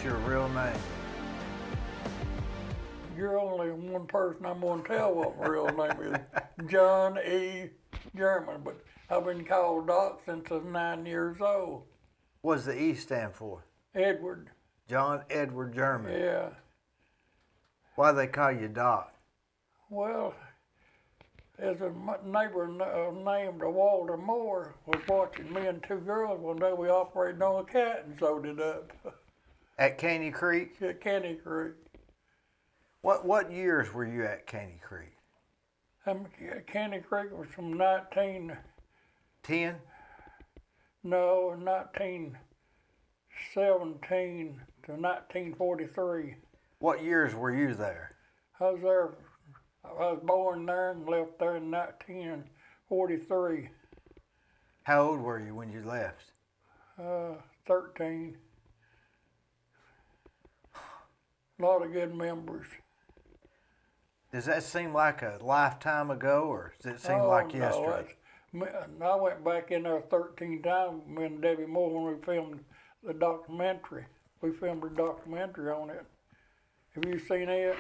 What's your real name? You're only one person I'm going to tell what my real name is. John E. German, but I've been called Doc since I was 9 years old. What does the E stand for? Edward. John Edward German. Yeah. Why do they call you Doc? Well, there's a neighbor named Walter Moore was watching me and two girls one day. We operated on a cat and sewed it up. At Caney Creek? At Caney Creek. What years were you at Caney Creek? Caney Creek was from 1910 to 1943. What years were you there? I was born there and left there in 1943. How old were you when you left? 13. A lot of good memories. Does that seem like a lifetime ago, or does it seem like yesterday? I went back in there 13 times, me and Debbie Moore, when we filmed the documentary. We filmed a documentary on it. Have you seen it?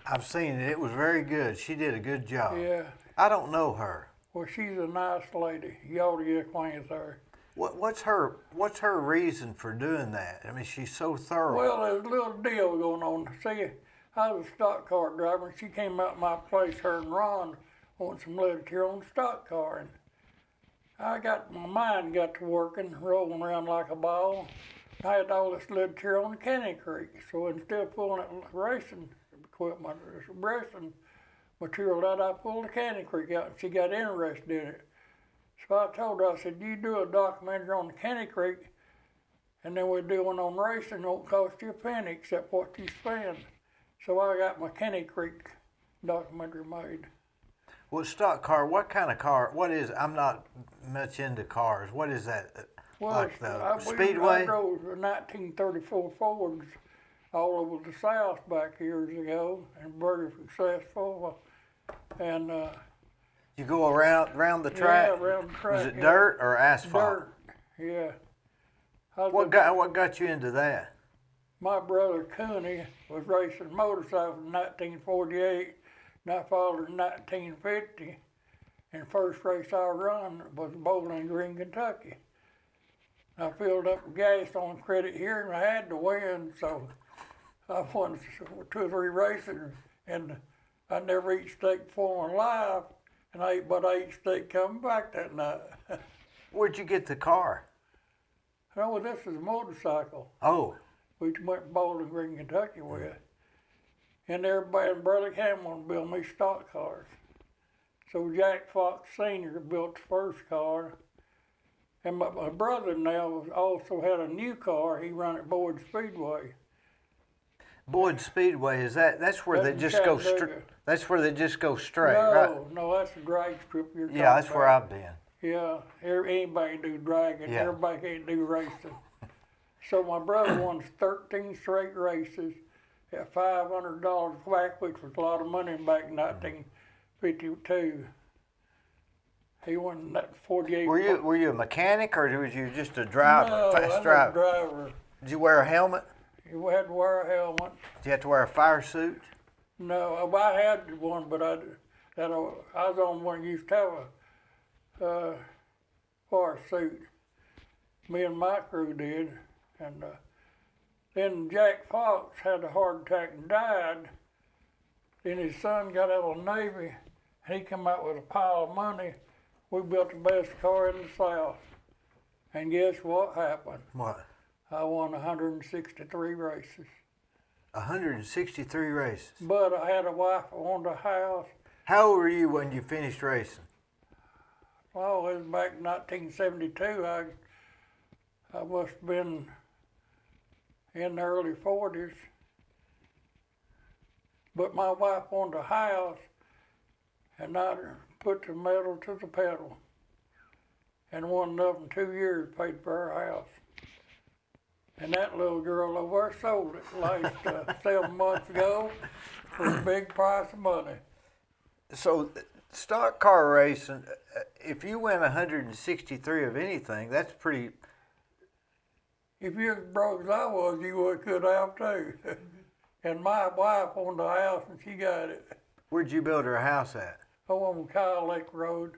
I've seen it. It was very good. She did a good job. Yeah. I don't know her. Well, she's a nice lady. You ought to get acquainted with her. What's her reason for doing that? I mean, she's so thorough. Well, there's a little deal going on. See, I was a stock car driver, and she came out my place, her and Ron, wanted some literature on the stock car. And my mind got to working, rolling around like a ball. I had all this literature on the Caney Creek. So instead of pulling it racing equipment, racing material out, I pulled the Caney Creek out, and she got interested in it. So I told her, I said, you do a documentary on the Caney Creek, and then we do one on racing. It won't cost you a penny except what you spend. So I got my Caney Creek documentary made. Well, stock car, what kind of car? What is, I'm not much into cars. What is that? Well, like the I Speedway? drove the 1934 Fords all over the South back years ago, and very successful. And you go around the track? Yeah, around the track. Was it dirt or asphalt? Dirt, yeah. What got you into that? My brother Cooney was racing motorcycles in 1948, and I followed in 1950. And the first race I run was Bowling Green, Kentucky. I filled up gas on credit here, and I had to win, so I won 2 or 3 races, and I never eat steak before in life, and I ate steak coming back that night. Where'd you get the car? Oh, this is a motorcycle. Oh. We went to Bowling Green, Kentucky with. And everybody in Burlington wanted to build me stock cars. So Jack Fox Sr. built the first car. And my brother now also had a new car. He ran at Boyd Speedway. Boyd Speedway, that's where they just go straight. That's where they just go straight, right? No, that's a drag strip you're talking Yeah, that's about. where I've been. Yeah, anybody can do dragging. Yeah. Everybody can't do racing. So my brother won 13 straight races at $500 back, which was a lot of money back in 1952. He won that 48. Were you a mechanic, or was you just a driver, fast driver? No, I was a driver. Did you wear a helmet? You had to wear a helmet. Did you have to wear a fire suit? No, I had one, but I was the only one who used to have a fire suit. Me and my crew did. And then Jack Fox had a heart attack and died. Then his son got out of the Navy. He come out with a pile of money. We built the best car in the South. And guess what happened? What? I won 163 races. 163 races? But I had a wife, I wanted a house. How old were you when you finished racing? Well, it was back in 1972. I must have been in the early 40s. But my wife wanted a house, and I put the metal to the pedal. And one enough in 2 years paid for her house. And that little girl over there sold it last 7 months ago for a big price of money. So stock car racing, if you win 163 of anything, that's pretty if you're as broke as I was, you could have too. And my wife owned the house and she got it. Where'd you build her house at? Oh, on Kyle Lake Road.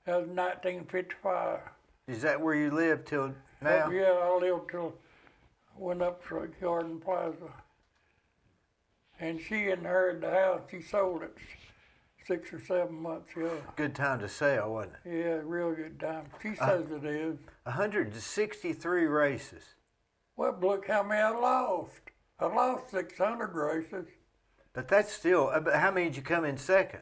That was 1955. Is that where you live till now? Oh, yeah, I lived till I went up to Garden Plaza. And she inherited the house. She sold it 6 or 7 months ago. Good time to sell, wasn't it? Yeah, real good time. She says it is. 163 races. Well, look how many I lost. I lost 600 races. But that's still, how many did you come in second?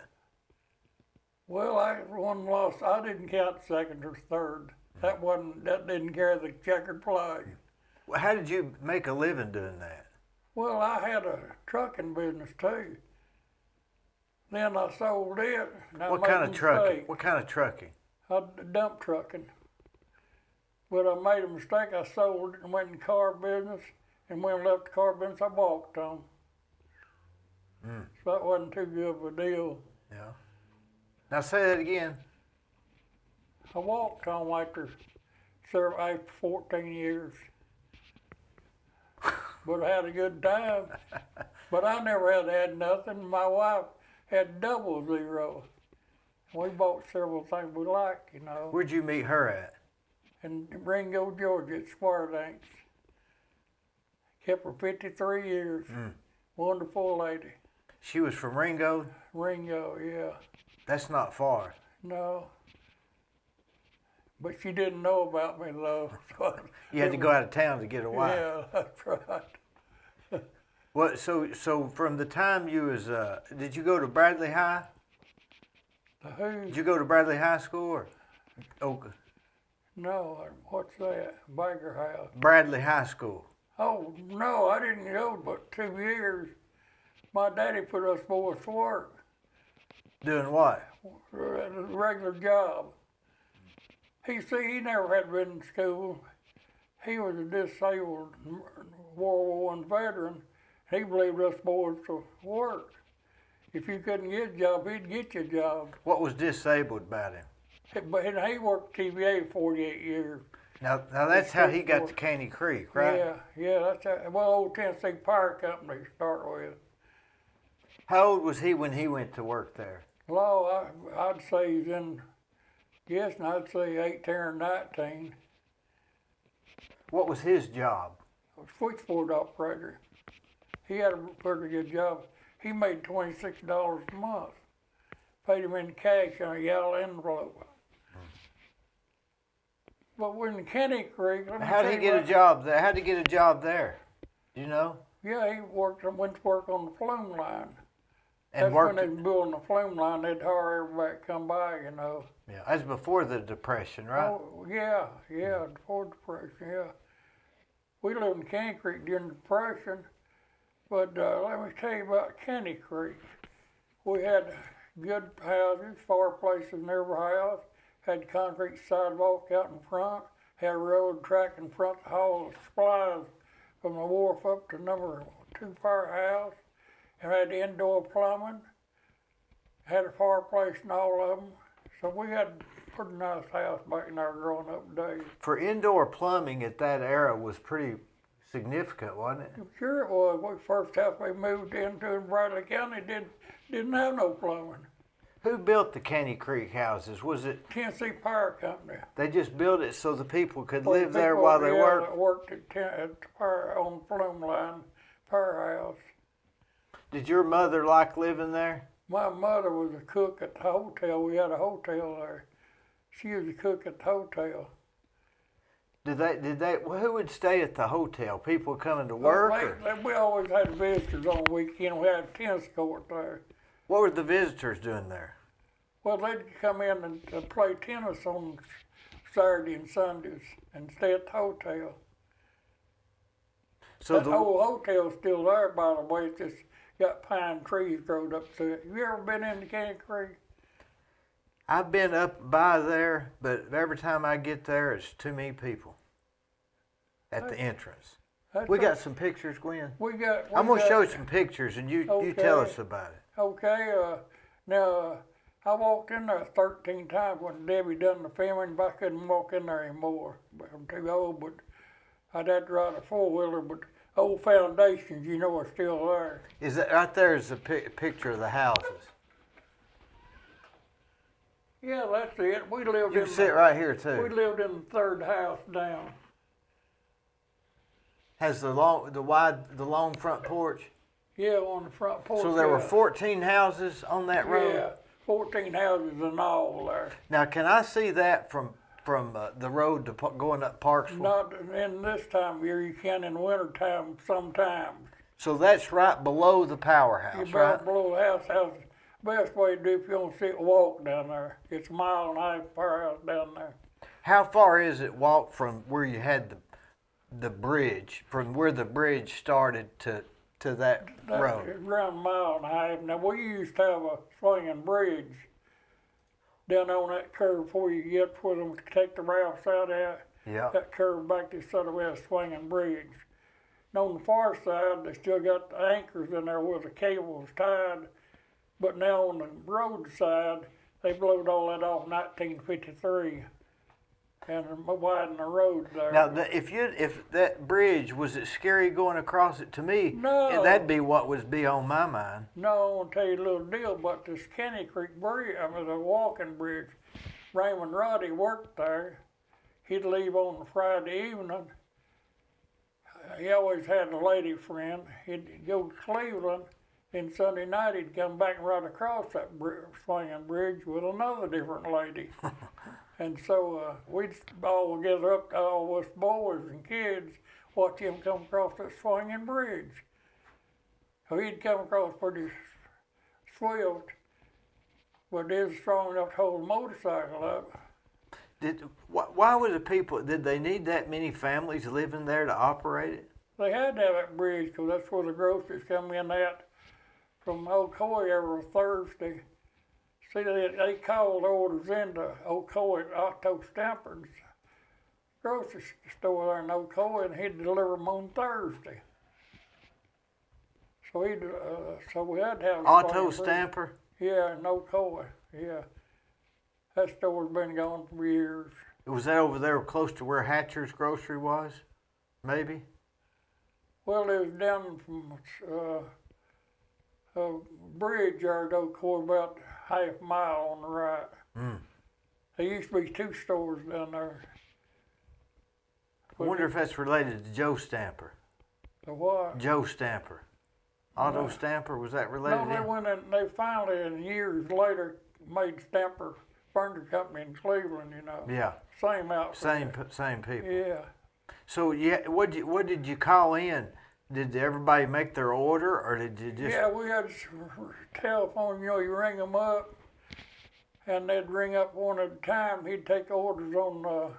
Well, I one lost. I didn't count second or third. That didn't carry the checkered flag. Well, how did you make a living doing that? Well, I had a trucking business too. Then I sold it. And What kind of trucking? What kind of trucking? Dump trucking. But I made a mistake. I sold it and went in the car business. And when I left the car business, I walked on. So that wasn't too good of a deal. Yeah. Now say that again. I walked on after 14 years. But I had a good time. But I never had nothing. My wife had 00. We bought several things we liked, you know. Where'd you meet her at? In Ringo, Georgia, at Square Dance. Kept her 53 years. Wonderful lady. She was from Ringo? Ringo, yeah. That's not far. No. But she didn't know about me, though. So you had to go out of town to get a wife. Yeah, that's right. What? So from the time you was, did you go to Bradley High? Who? Did you go to Bradley High School or? Oh. No, what's that? Baker House. Bradley High School. Oh, no, I didn't go but 2 years. My daddy put us boys to work. Doing what? A regular job. He never had been in school. He was a disabled World War I veteran. He believed us boys to work. If you couldn't get a job, he'd get you a job. What was disabled about him? But he worked TVA 48 years. Now that's how he got to Caney Creek, right? Yeah, that's how, well, Old Tennessee Power Company to start with. How old was he when he went to work there? Well, I'd say he's I'd say 18 or 19. What was his job? A switchboard operator. He had a pretty good job. He made $26 a month. Paid him in cash on a yellow envelope. But when in Caney Creek, how did he get a job there? How did he get a job there? Do you know? Yeah, he went to work on the flume line. And that's when they were building the flume line. They'd hire everybody to come by, you know. Yeah, that's before the Depression, right? Oh, yeah, before the Depression, yeah. We lived in Caney Creek during the Depression, but let me tell you about Caney Creek. We had good houses, fireplaces in every house, had concrete sidewalk out in front, had a railroad track in front to haul the supplies from the wharf up to number 2 firehouse, and had indoor plumbing, had a fireplace in all of them. So we had a pretty nice house back in our growing up days. For indoor plumbing at that era was pretty significant, wasn't it? Sure it was. The first house we moved into in Bradley County didn't have no plumbing. Who built the Caney Creek houses? Was it Tennessee Power Company? They just built it so the people could live there while they worked? That worked on the flume line, powerhouse. Did your mother like living there? My mother was a cook at the hotel. We had a hotel there. She was a cook at the hotel. Who would stay at the hotel? People coming to work? We always had visitors on the weekend. We had a tennis court there. What were the visitors doing there? Well, they'd come in and play tennis on Saturday and Sundays and stay at the hotel. So the old hotel's still there, by the way. It's just got pine trees growing up to it. Have you ever been in the Caney Creek? I've been up by there, but every time I get there, it's too many people at the entrance. We got some pictures, Gwen. I'm going to show you some pictures, and you tell us about it. Okay. Now, I walked in there 13 times when Debbie done the filming, but I couldn't walk in there anymore. I'm too old, but I'd have to ride a four-wheeler, but old foundations, you know, are still there. Is that right there is a picture of the houses? Yeah, that's it. We lived You in can see it right here too. We lived in the third house down. Has the long front porch? Yeah, on the front porch. So there were 14 houses on that road? Yeah, 14 houses in all there. Now, can I see that from the road to going up Parksville? Not in this time of year. You can in wintertime sometimes. So that's right below the powerhouse, You're right? below the house. Best way to do if you want to see it walk down there. It's a mile and a half powerhouse down there. How far is it walk from where you had the bridge, from where the bridge started to that road? It's around a mile and a half. Now, we used to have a swinging bridge down on that curve before you get for them to take the rafts out of Yeah. that curve back to sort of a swinging bridge. And on the far side, they still got the anchors in there where the cable was tied. But now on the road side, they blowed all that off in 1953 and widened the road there. Now, if that bridge, was it scary going across it? To me, No. that'd be what would be on my mind. No, I want to tell you a little deal about this Kenny Creek Bridge. I mean, the walking bridge. Raymond Roddy worked there. He'd leave on a Friday evening. He always had a lady friend. He'd go to Cleveland. Then Sunday night he'd come back and ride across that swinging bridge with another different lady. And so we'd all gather up, all us boys and kids, watch him come across that swinging bridge. So he'd come across pretty swift, but it was strong enough to hold a motorcycle up. Why were the people, did they need that many families living there to operate it? They had to have that bridge because that's where the groceries come in at from Ocoee every Thursday. See, they called orders into Ocoee, Otto Stamper's grocery store there in Ocoee, and he'd deliver them on Thursday. So we had to have Otto Stamper? Yeah, in Ocoee, yeah. That store's been gone for years. Was that over there close to where Hatcher's Grocery was? Maybe? Well, it was down from a bridge there at Ocoee, about half a mile on the right. Mm. There used to be two stores down there. I wonder if that's related to Joe Stamper. The what? Joe Stamper. Otto Stamper, was that related? No, they went in, they finally, in years later, made Stamper Furniture Company in Cleveland, you know. Yeah. Same outfit. Same people. Yeah. So yeah, what did you call in? Did everybody make their order, or did you just? Yeah, we had telephone. You know, you ring them up, and they'd ring up one at a time. He'd take orders on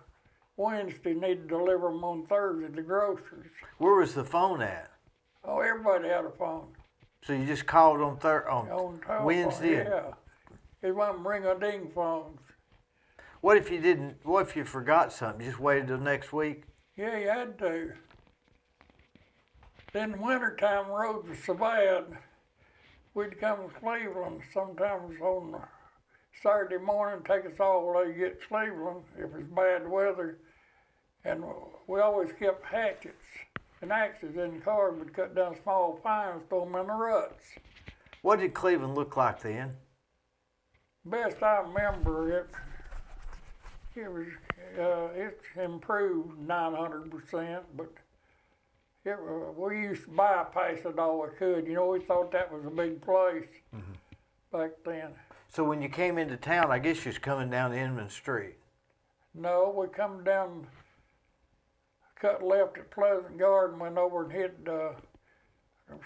Wednesday, and he'd deliver them on Thursday. The groceries. Where was the phone at? Oh, everybody had a phone. So you just called on telephone, Wednesday. Yeah. It wasn't ring-a-ding phones. What if you didn't? What if you forgot something? You just waited till next week? Yeah, you had to. Then wintertime roads were so bad, we'd come to Cleveland sometimes on Saturday morning, take us all the way to get to Cleveland if it was bad weather. And we always kept hatchets and axes in the car. We'd cut down small pines, throw them in the ruts. What did Cleveland look like then? Best I remember, it's improved 900%, but we used to bypass it all we could. You know, we thought that was a big place back then. So when you came into town, I guess you was coming down Inman Street. No, we come down, cut left at Pleasant Garden, went over and hit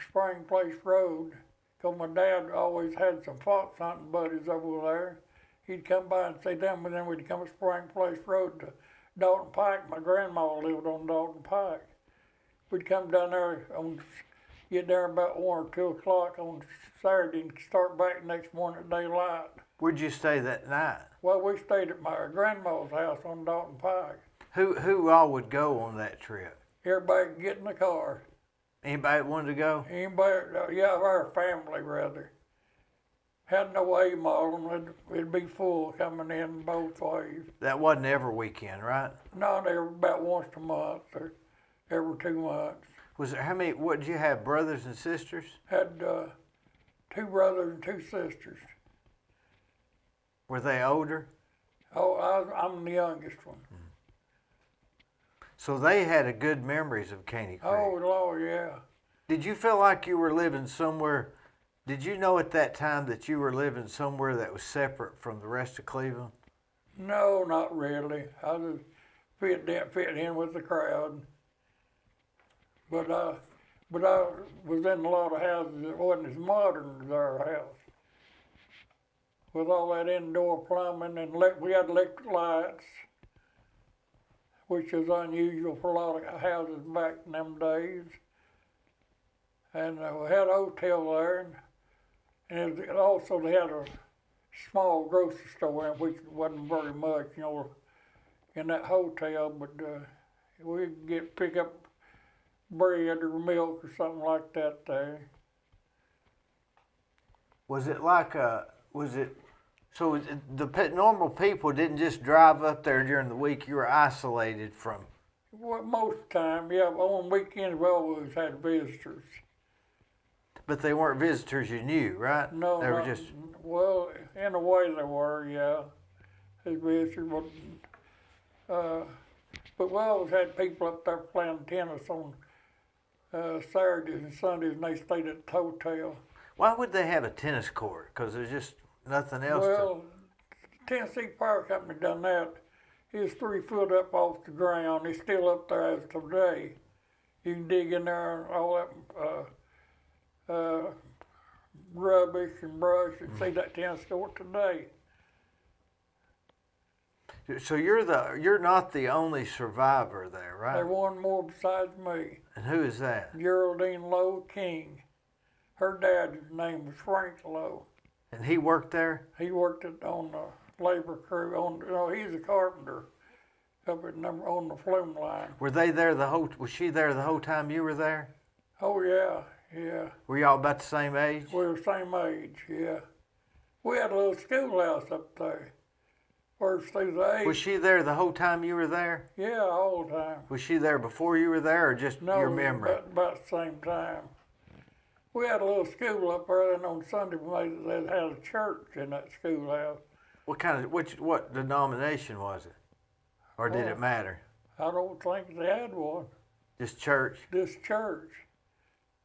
Spring Place Road. Because my dad always had some fox hunting buddies over there. He'd come by and see them, and then we'd come to Spring Place Road to Dalton Pike. My grandma lived on Dalton Pike. We'd come down there, get there about 1 or 2 o'clock on Saturday and start back next morning at daylight. Where'd you stay that night? Well, we stayed at my grandma's house on Dalton Pike. Who all would go on that trip? Everybody could get in the car. Anybody that wanted to go? Anybody, yeah, our family rather. Had no A model, it'd be full coming in both ways. That wasn't every weekend, right? No, they were about once a month or every 2 months. Was there, how many, what, did you have brothers and sisters? Had 2 brothers and 2 sisters. Were they older? Oh, I'm the youngest one. So they had good memories of Caney Creek. Oh, Lord, yeah. Did you feel like you were living somewhere? Did you know at that time that you were living somewhere that was separate from the rest of Cleveland? No, not really. I just fit in with the crowd. But I was in a lot of houses that wasn't as modern as our house. With all that indoor plumbing, and we had electric lights, which was unusual for a lot of houses back in them days. And we had a hotel there, and also they had a small grocery store in, which wasn't very much, you know, in that hotel, but we'd pick up bread or milk or something like that there. Was it like so the normal people didn't just drive up there during the week? You were isolated from? Well, most of the time, yeah. On weekends, we always had visitors. But they weren't visitors you knew, right? No, they were just. Well, in a way they were, yeah. They visitors, but we always had people up there playing tennis on Saturdays and Sundays, and they stayed at the hotel. Why would they have a tennis court? Because there's just nothing else. Well, Tennessee Power Company done that. It was 3 foot up off the ground. It's still up there as of today. You can dig in there and all that rubbish and brush and see that tennis court today. So you're not the only survivor there, right? There's one more besides me. And who is that? Geraldine Lowe King. Her dad's name was Frank Lowe. And he worked there? He worked on the labor crew. He's a carpenter up at on the flume line. Were they there was she there the whole time you were there? Oh, yeah, yeah. Were y'all about the same age? We were the same age, yeah. We had a little schoolhouse up there. First through the 8th. Was she there the whole time you were there? Yeah, all the time. Was she there before you were there, or just your memory? No, about the same time. We had a little school up there, and on Sunday they had a church in that schoolhouse. What denomination was it? Or did it matter? I don't think they had one. Just church? Just church.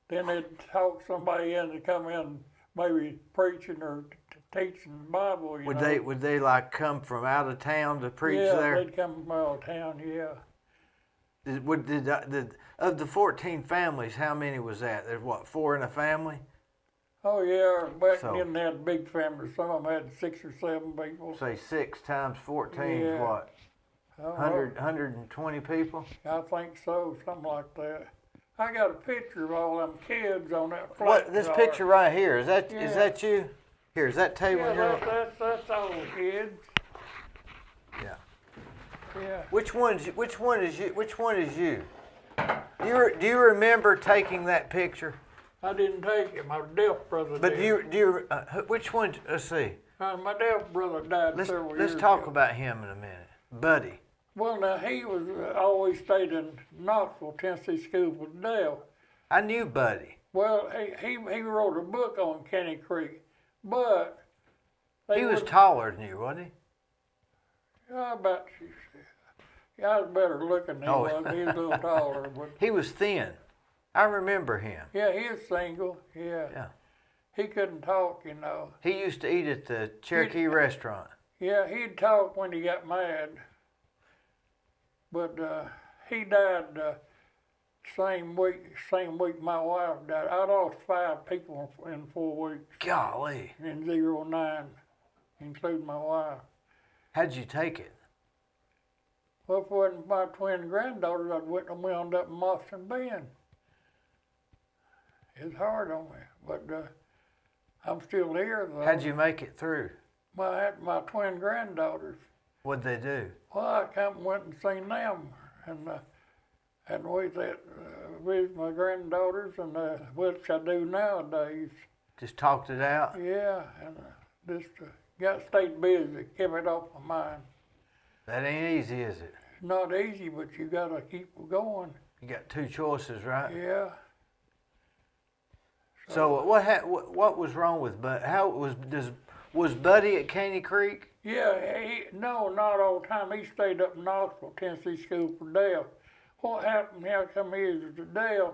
Then they'd talk somebody in to come in, maybe preaching or teaching the Bible. Would they like come from out of town to preach there? Yeah, they'd come from out of town. Yeah. Of the 14 families, how many was that? There's 4 in a family? Oh yeah, back then they had big families. Some of them had 6 or 7 people. Say 6 times 14 is what? 120 people? I think so, something like that. I got a picture of all them kids on that flat. What? This picture right here, is that you? Here, is that table here? That's all the kids. Yeah. Yeah. Which one is you? Do you remember taking that picture? I didn't take it. My deaf brother did. But which one? Let's see. My deaf brother died several years ago. Let's talk about him in a minute. Buddy. Well, now, he was always stayed in Knoxville, Tennessee School for the Deaf. I knew Buddy. Well, he wrote a book on Caney Creek, but... He was taller than you, wasn't he? I was better looking than he was. He was a little taller. But he was thin. I remember him. Yeah, he was single, yeah. He couldn't talk, you know. He used to eat at the Cherokee restaurant. Yeah, he'd talk when he got mad. But he died same week my wife died. I lost 5 people in 4 weeks. Golly. In 09, including my wife. How'd you take it? Well, if it wasn't my twin granddaughters, I'd wound up in Boston Bend. It's hard on me, but I'm still here, though. How'd you make it through? My twin granddaughters. What'd they do? Well, I come and went and seen them, and we with my granddaughters, and which I do nowadays. Just talked it out? Yeah, and just stayed busy, kept it off my mind. That ain't easy, is it? Not easy, but you gotta keep going. You got two choices, right? Yeah. So what was wrong with Buddy? Was Buddy at Caney Creek? Yeah, no, not all the time. He stayed up in Knoxville, Tennessee School for Deaf. What happened, how come he was deaf,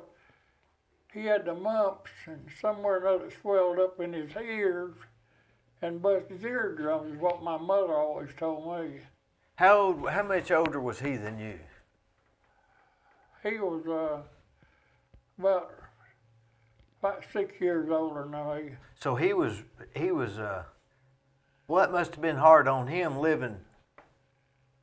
he had the mumps and somewhere or another swelled up in his ears and busted his eardrums is what my mother always told me. How much older was he than you? He was about 6 years older than me. So he was well, it must have been hard on him living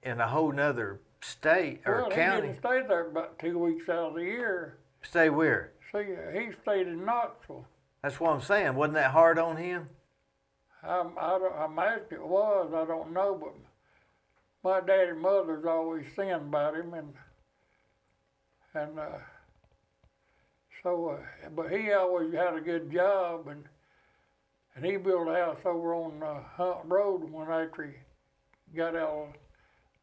in a whole nother state or county. Well, he didn't stay there about 2 weeks out of the year. Stay where? See, he stayed in Knoxville. That's what I'm saying. Wasn't that hard on him? I imagine it was. I don't know, but my daddy and mother's always saying about him, but he always had a good job, and he built a house over on Hunt Road when after he got out of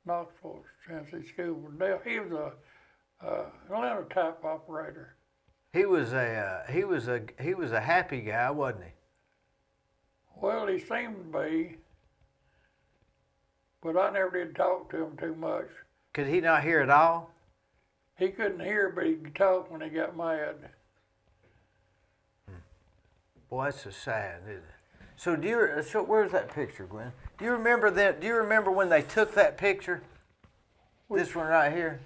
Knoxville Tennessee School for Deaf. He was a linotype operator. He was a happy guy, wasn't he? Well, he seemed to be, but I never did talk to him too much. Could he not hear at all? He couldn't hear, but he could talk when he got mad. Boy, that's so sad, isn't it? So where's that picture, Glenn? Do you remember that? Do you remember when they took that picture? This one right here.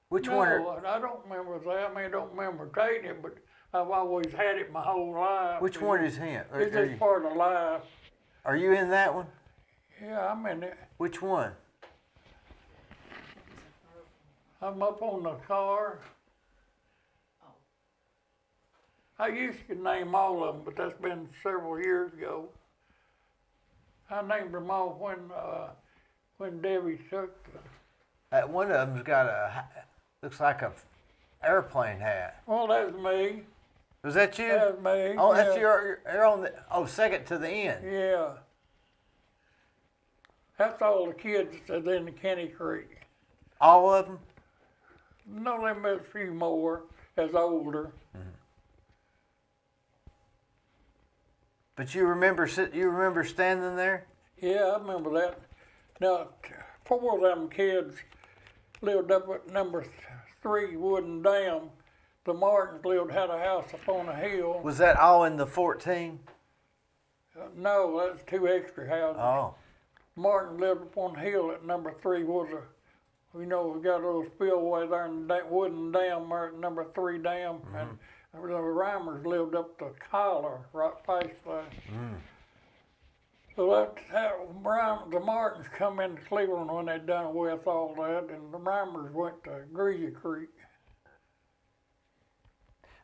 Which one? No, I don't remember that. I don't remember taking it, but I've always had it my whole life. Which one is him? It's just part of life. Are you in that one? Yeah, I'm in it. Which one? I'm up on the car. I used to name all of them, but that's been several years ago. I named them all when Debbie took them. One of them's got looks like a airplane hat. Well, that's me. Was that you? That's me. Oh, yeah. that's you're on the second to the end. Yeah. That's all the kids that's in the Caney Creek. All of them? No, there was a few more as older. Mm-hmm. But you remember standing there? Yeah, I remember that. Now, 4 of them kids lived up at number 3 Wooden Dam. The Martins had a house up on a hill. Was that all in the 14? No, that's 2 extra houses. Oh. Martin lived up on the hill at number 3 was we got a little spillway there in the Wooden Dam there at number 3 dam. Mm-hmm. And the Reimers lived up the collar right past that. Mm. So the Martins come into Cleveland when they done with all that, and the Reimers went to Greasy Creek.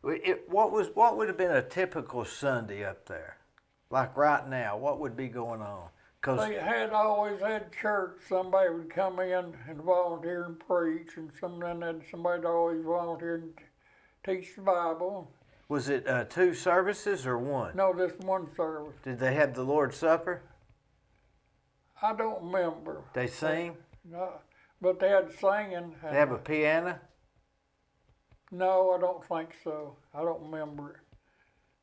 What would have been a typical Sunday up there? Like right now, what would be going on? They always had church. Somebody would come in and volunteer and preach, and somebody always volunteer and teach the Bible. Was it 2 services or 1? No, just 1 service. Did they have the Lord's Supper? I don't remember. They sing? No, but they had singing. They have a piano? No, I don't think so. I don't remember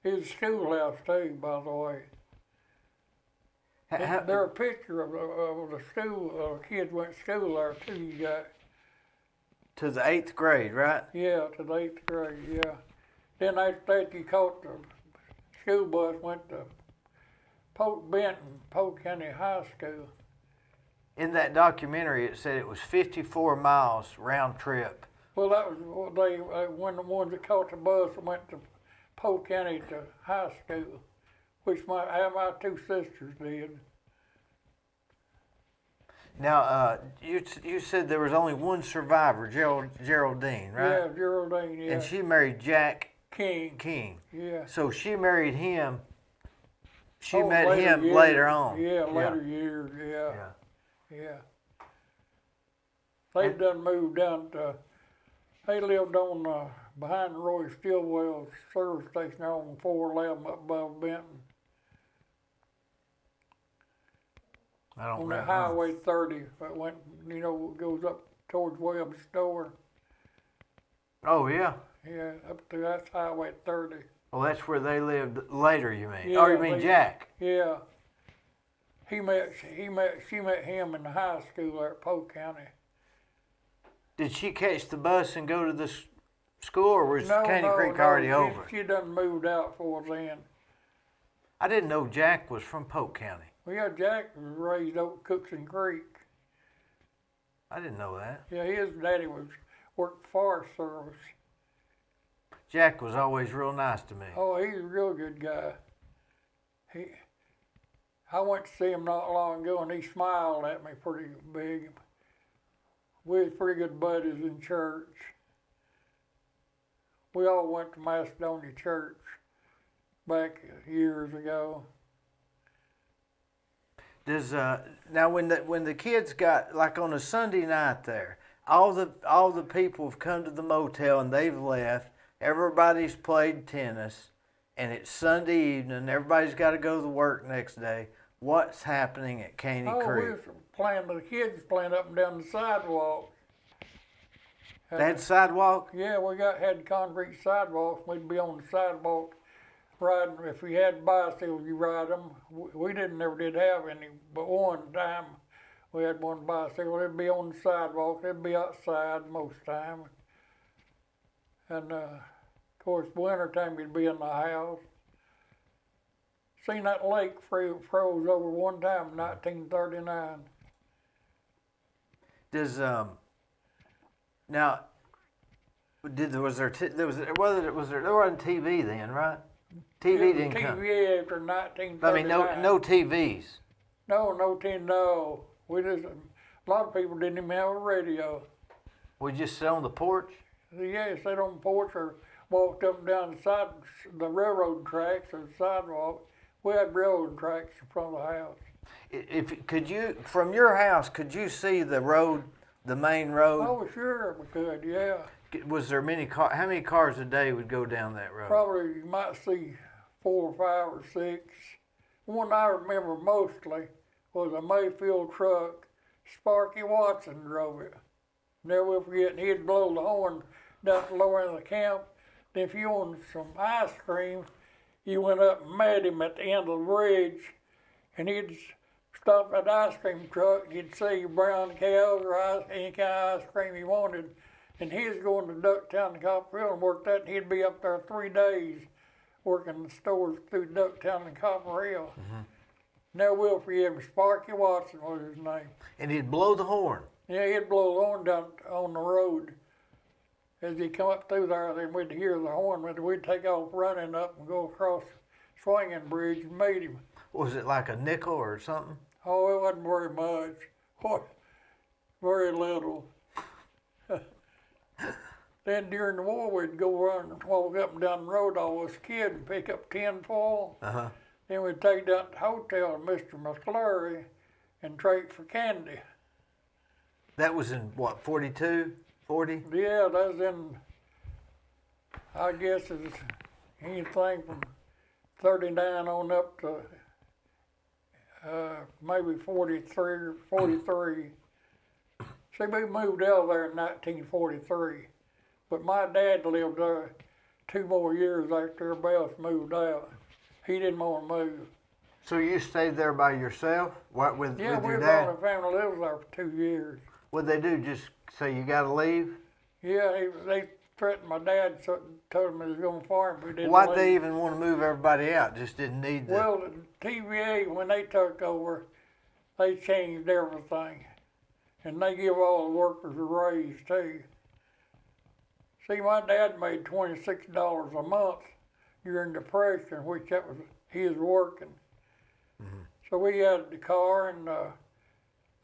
it. It was a schoolhouse too, by the way. There's a picture of the school, kids went to school there too, you got. To the 8th grade, right? Yeah, to the 8th grade, yeah. Then after that, you caught the school bus, went to Polk County High School. In that documentary, it said it was 54 miles round trip. Well, that was when the ones that caught the bus went to Polk County to high school, which my 2 sisters did. Now, you said there was only one survivor, Geraldine, right? Yeah, Geraldine, yeah. And she married Jack King. Yeah. So she married him. She met him later on. Yeah, later years, yeah. They done moved down to, they lived on behind Roy Stillwell's service station on 411 up above Benton. I don't know. On the Highway 30, that went, goes up towards Webb's store. Oh, yeah? Yeah, up to that's Highway 30. Well, that's where they lived later, you mean? Yeah, Oh, you mean Jack? Yeah. She met him in the high school there at Polk County. Did she catch the bus and go to the school, or was Caney Creek no, already over? She done moved out for then. I didn't know Jack was from Polk County. Well, yeah, Jack was raised over Cookson Creek. I didn't know that. Yeah, his daddy worked Forest Service. Jack was always real nice to me. Oh, he's a real good guy. I went to see him not long ago, and he smiled at me pretty big. We was pretty good buddies in church. We all went to Macedonia Church back years ago. Does now when the kids got, like on a Sunday night there, all the people have come to the motel and they've left. Everybody's played tennis, and it's Sunday evening. Everybody's got to go to work next day. What's happening at Caney Creek? We was playing, the kids playing up and down the sidewalk. They had sidewalk? Yeah, we had concrete sidewalks. We'd be on the sidewalk riding. If we had bicycles, you ride them. We never did have any, but one time we had one bicycle. It'd be on the sidewalk. It'd be outside most time. And of course, winter time you'd be in the house. Seen that lake froze over one time in 1939. Does now there wasn't TV then, right? TV didn't come. TV after 1939. I mean, no TVs. No TV. No, we just a lot of people didn't even have a radio. We just sit on the porch. Yeah, sat on the porch or walked up and down the railroad tracks or the sidewalk. We had railroad tracks in front of the house. Could you, from your house, could you see the road, the main road? Oh, sure we could, yeah. Was there many cars? How many cars a day would go down that road? Probably you might see 4 or 5 or 6. One I remember mostly was a Mayfield truck. Sparky Watson drove it. Never will forget, he'd blow the horn down at the lower end of the camp. Then if you wanted some ice cream, you went up and met him at the end of the bridge, and he'd stop at the ice cream truck. You'd see brown cows or any kind of ice cream he wanted. And he was going to Ducktown and Copperhill and worked that. And he'd be up there 3 days working the stores through Ducktown and Copperhill. Mm-hmm. Never will forget him. Sparky Watson was his name. And he'd blow the horn. Yeah, he'd blow the horn down on the road. As he come up through there, then we'd hear the horn. We'd take off running up and go across Swinging Bridge and meet him. Was it like a nickel or something? Oh, it wasn't very much. Very little. Then during the war, we'd go around and walk up and down the road, all us kids, and pick up tin foil. Uh-huh. Then we'd take down to the hotel to Mr. McClurry and trade for candy. That was in what, 42, 40? Yeah, that was in, I guess it's anything from 39 on up to maybe 43 or 43. See, we moved out there in 1943, but my dad lived there 2 more years after everybody else moved out. He didn't want to move. So you stayed there by yourself? With your dad? Yeah, we were on a family lived there for 2 years. What'd they do, just say you got to leave? Yeah, they threatened my dad, so told him he was going to farm, but he didn't Why'd leave. they even want to move everybody out? Just didn't need the... Well, the TVA, when they took over, they changed everything. And they give all the workers a raise, too. See, my dad made $26 a month during the Depression, which that was his working. Mm-hmm. So we had the car, and the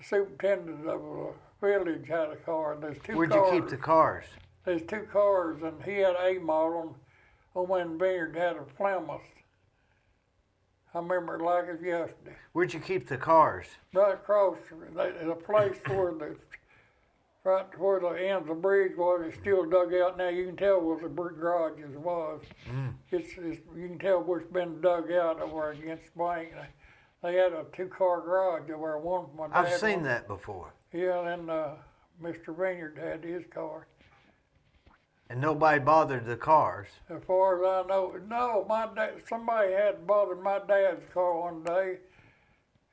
superintendent of the village had a car. There's 2 Where'd cars. Where'd you keep the cars? There's 2 cars, and he had a model, and old man Vineyard had a Plymouth. I remember it like it was yesterday. Where'd you keep the cars? Right across, there's a place right where the end of the bridge was. It's still dug out now. You can tell where the garage was. Mm. You can tell where it's been dug out over against the bank. They had a 2-car garage over one for my dad. I've seen that before. Yeah, and Mr. Vineyard had his car. And nobody bothered the cars? As far as I know, no. Somebody had bothered my dad's car one day,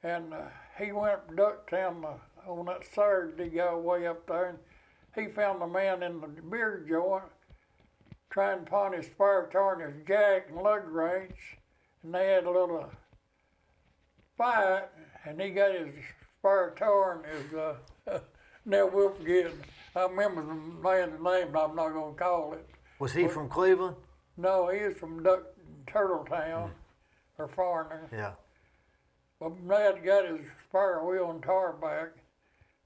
and he went to Ducktown on that Saturday, got way up there, and he found a man in the beer joint trying to pawn his spare tire and his jack and lug wrench, and they had a little fight, and he got his spare tire and his never will forget. I remember the man's name, but I'm not going to call it. Was he from Cleveland? No, he was from Turtletown, or Foreigner. Yeah. But Dad got his spare wheel and tire back.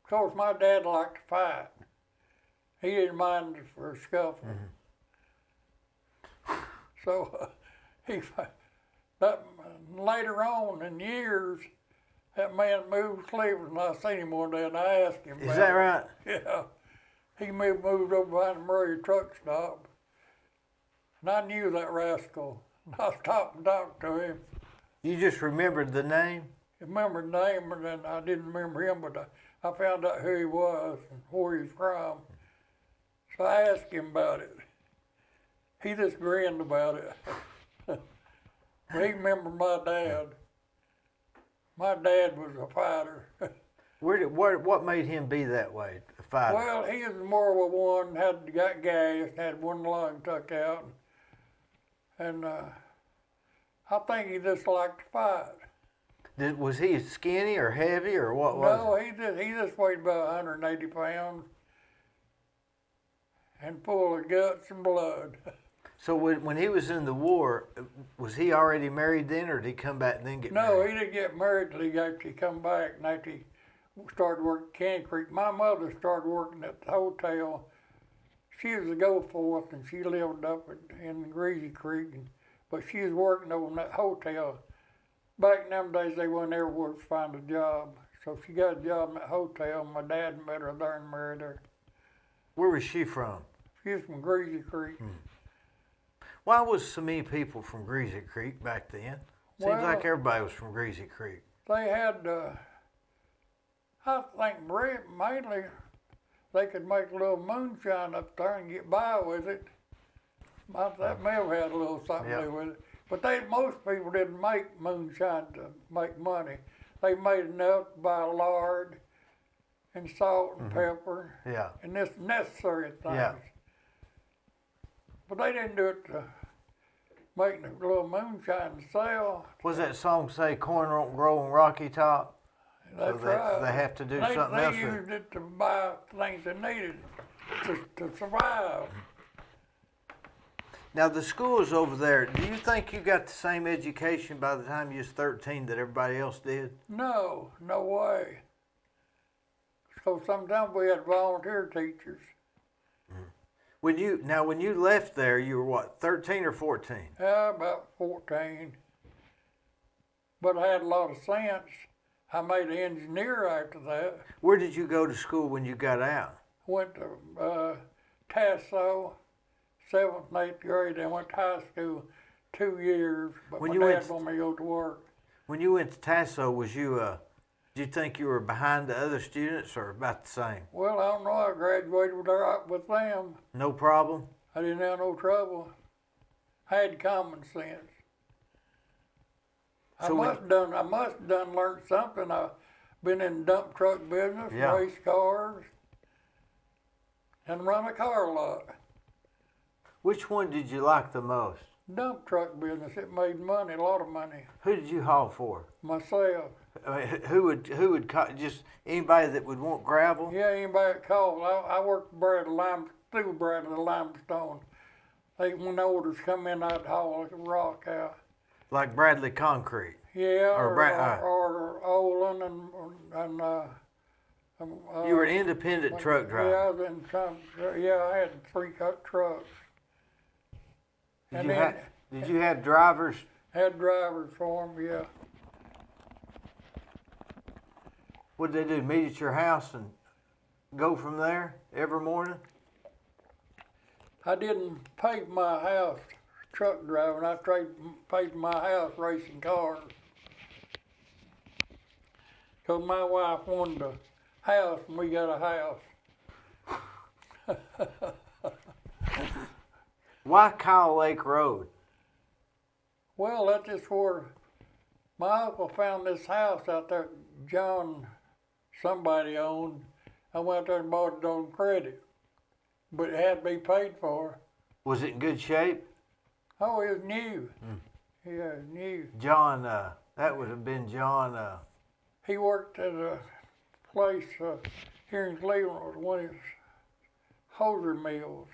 Of course, my dad liked to fight. He didn't mind for a scuffle. So later on in years, that man moved to Cleveland. I seen him one day, and I asked him. Is that right? Yeah. He moved over behind the Murray truck stop, and I knew that rascal. I stopped and talked to him. You just remembered the name? I remembered the name, and then I didn't remember him, but I found out who he was and where he's from. So I asked him about it. He just grinned about it. But he remembered my dad. My dad was a fighter. What made him be that way, a fighter? Well, he was more of a one, got gas, had one lung took out. And I think he just liked to fight. Was he skinny or heavy or what was it? No, he just weighed about 180 pounds and full of guts and blood. So when he was in the war, was he already married then, or did he come back and then get married? No, he didn't get married till he actually come back and actually started working at Candy Creek. My mother started working at the hotel. She was a go-forth, and she lived up in Greasy Creek, but she was working over in that hotel. Back in them days, they went everywhere to find a job. So she got a job in that hotel, and my dad met her there and married her. Where was she from? She was from Greasy Creek. Why was so many people from Greasy Creek back then? Seems like everybody was from Greasy Creek. They had, I think mainly they could make a little moonshine up there and get by with it. That may have had a little something to do with it. But most people didn't make moonshine to make money. They made enough to buy lard and salt and pepper and this necessary things. Yeah. But they didn't do it to make a little moonshine to sell. Was that song say corn don't grow on Rocky Top? That's so right. They have to do something else. They used it to buy things they needed to survive. Now the schools over there, do you think you got the same education by the time you was 13 that everybody else did? No way. So sometimes we had volunteer teachers. When you left there, you were what, 13 or 14? Yeah, about 14. But I had a lot of sense. I made an engineer after that. Where did you go to school when you got out? Went to Tasso, 7th and 8th grade. Then went to high school 2 years. But my dad wanted me to go to work. When you went to Tasso, did you think you were behind the other students or about the same? Well, I don't know. I graduated with them. No problem? I didn't have no trouble. I had common sense. I must have learned something. I've been in dump truck business, race cars, and run a car lot. Which one did you like the most? Dump truck business. It made money, a lot of money. Who did you haul for? Myself. I mean, who would just anybody that would want gravel? Yeah, anybody that called. I worked through Bradley Limestone. When the orders come in, I'd haul a rock out. Like Bradley Concrete. Yeah, or Olin and you were an independent truck driver. Yeah, I was in I had 3 trucks. Did you have drivers? Had drivers for them, yeah. What did they do? Meet at your house and go from there every morning? I didn't pave my house truck driving. I paved my house racing cars. So my wife wanted a house, and we got a house. Why Kyle Lake Road? Well, that's just where my uncle found this house out there John somebody owned. I went there and bought it on credit, but it had to be paid for. Was it in good shape? Oh, it was new. Yeah, it was new. John, that would have been John. He worked at a place here in Cleveland, one of his hoser mills.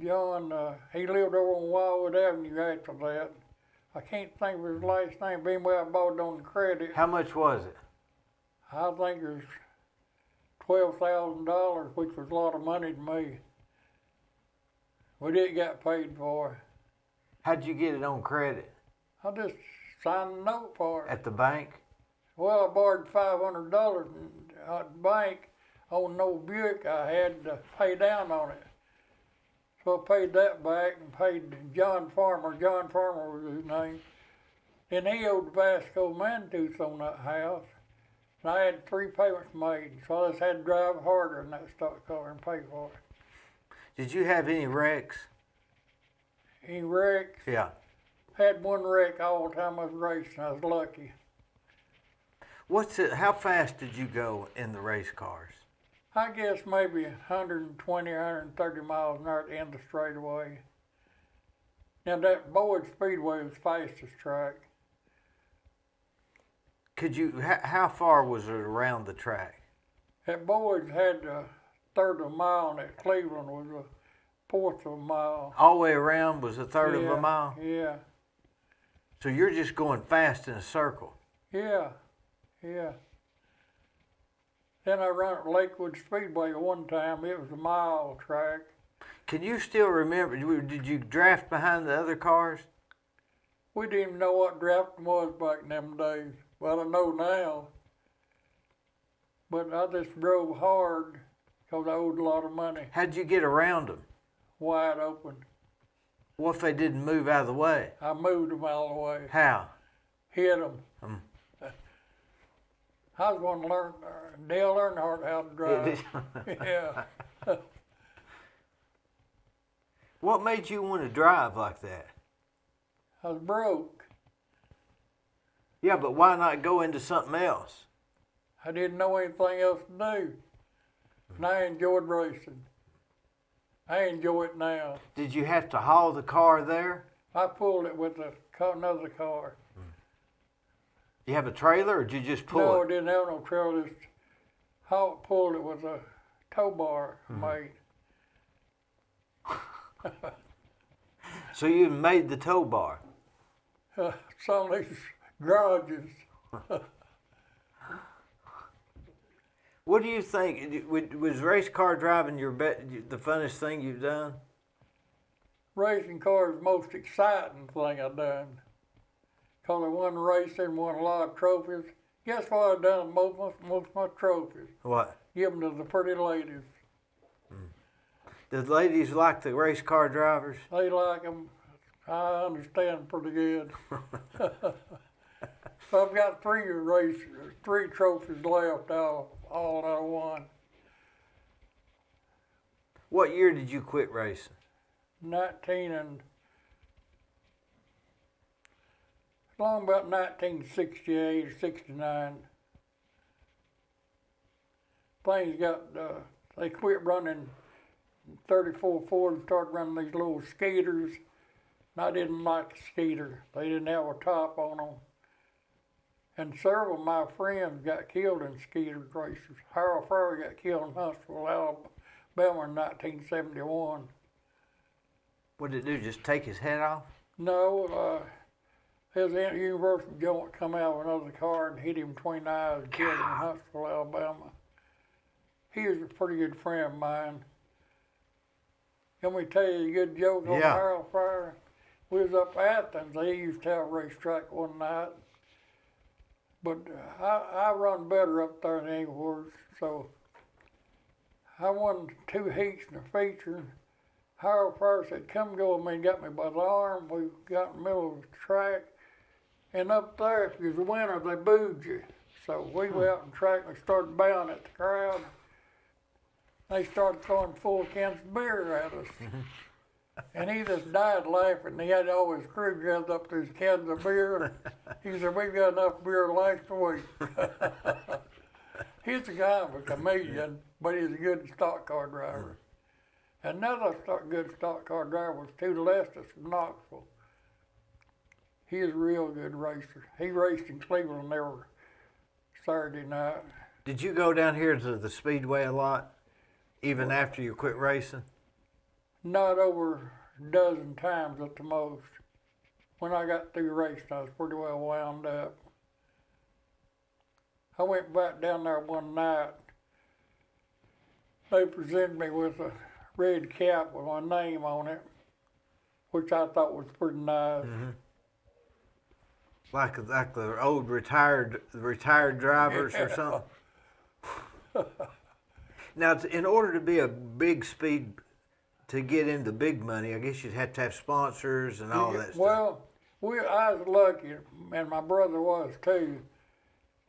John, he lived over on Wildwood Avenue after that. I can't think of his last name, but anyway, I bought it on credit. How much was it? I think it was $12,000, which was a lot of money to me. But it got paid for. How'd you get it on credit? I just signed a note for it. At the bank? Well, I borrowed $500 at the bank on an old Buick I had to pay down on it. So I paid that back and paid John Farmer. John Farmer was his name. Then he owed the Vasco Mantooth on that house. And I had 3 payments made, so I just had to drive harder in that stock car and pay for it. Did you have any wrecks? Any wrecks? Yeah. Had one wreck all the time I was racing. I was lucky. How fast did you go in the race cars? I guess maybe 120 or 130 miles an hour at the end of the straightaway. Now that Boyd Speedway was the fastest track. How far was it around the track? At Boyd's had a third of a mile, and at Cleveland was a fourth of a mile. All the way around was a third of a mile? Yeah. So you're just going fast in a circle? Yeah, yeah. Then I run at Lakewood Speedway one time. It was a mile track. Can you still remember, did you draft behind the other cars? We didn't even know what drafting was back in them days. Well, I know now. But I just drove hard because I owed a lot of money. How'd you get around them? Wide open. What if they didn't move out of the way? I moved them out of the way. How? Hit them. I was going to learn, Dale Earnhardt how to drive. Yeah. What made you want to drive like that? I was broke. Yeah, but why not go into something else? I didn't know anything else to do. And I enjoyed racing. I enjoy it now. Did you have to haul the car there? I pulled it with another car. You have a trailer, or did you just pull it? No, I didn't have no trailer. Just pulled it with a tow bar made. So you made the tow bar? Some of these garages. What do you think? Was race car driving the funnest thing you've done? Racing cars the most exciting thing I've done. Because I won racing, won a lot of trophies. Guess what I've done with most of my trophies? What? Give them to the pretty ladies. The ladies like the race car drivers? They like them. I understand pretty good. So I've got 3 trophies left all that I won. What year did you quit racing? 19 and long about 1968 or 69. Things got, they quit running 34 Ford and started running these little skaters. And I didn't like the skater. They didn't have a top on them. And several of my friends got killed in skater races. Harold Farrer got killed in Huntsville, Alabama in 1971. What did it do, just take his head off? No, his universal joint come out of another car and hit him between the eyes and killed him in Huntsville, Alabama. He was a pretty good friend of mine. Let me tell you a good joke on Harold Farrer. We was up at Athens. They used to have a racetrack one night. But I run better up there than anywhere, so I won 2 heats in a feature. Harold Farrer said, come go with me, and got me by the arm. We got in the middle of the track. And up there, if you was a winner, they booed you. So we went out on the track and started bowing at the crowd. They started throwing full cans of beer at us. And he just died laughing. He had all his crew gathered up to his cans of beer. He said, "We've got enough beer to last a week." He's a guy of a comedian, but he's a good stock car driver. Another good stock car driver was Tootle Estes from Knoxville. He's a real good racer. He raced in Cleveland every Saturday night. Did you go down here to the Speedway a lot, even after you quit racing? Not over a dozen times at the most. When I got through racing, I was pretty well wound up. I went back down there one night. They presented me with a red cap with my name on it, which I thought was pretty nice. Mm-hmm. Like the old retired drivers or something. Now, in order to be a big speed, to get into big money, I guess you'd have to have sponsors and all that stuff. Well, I was lucky, and my brother was too.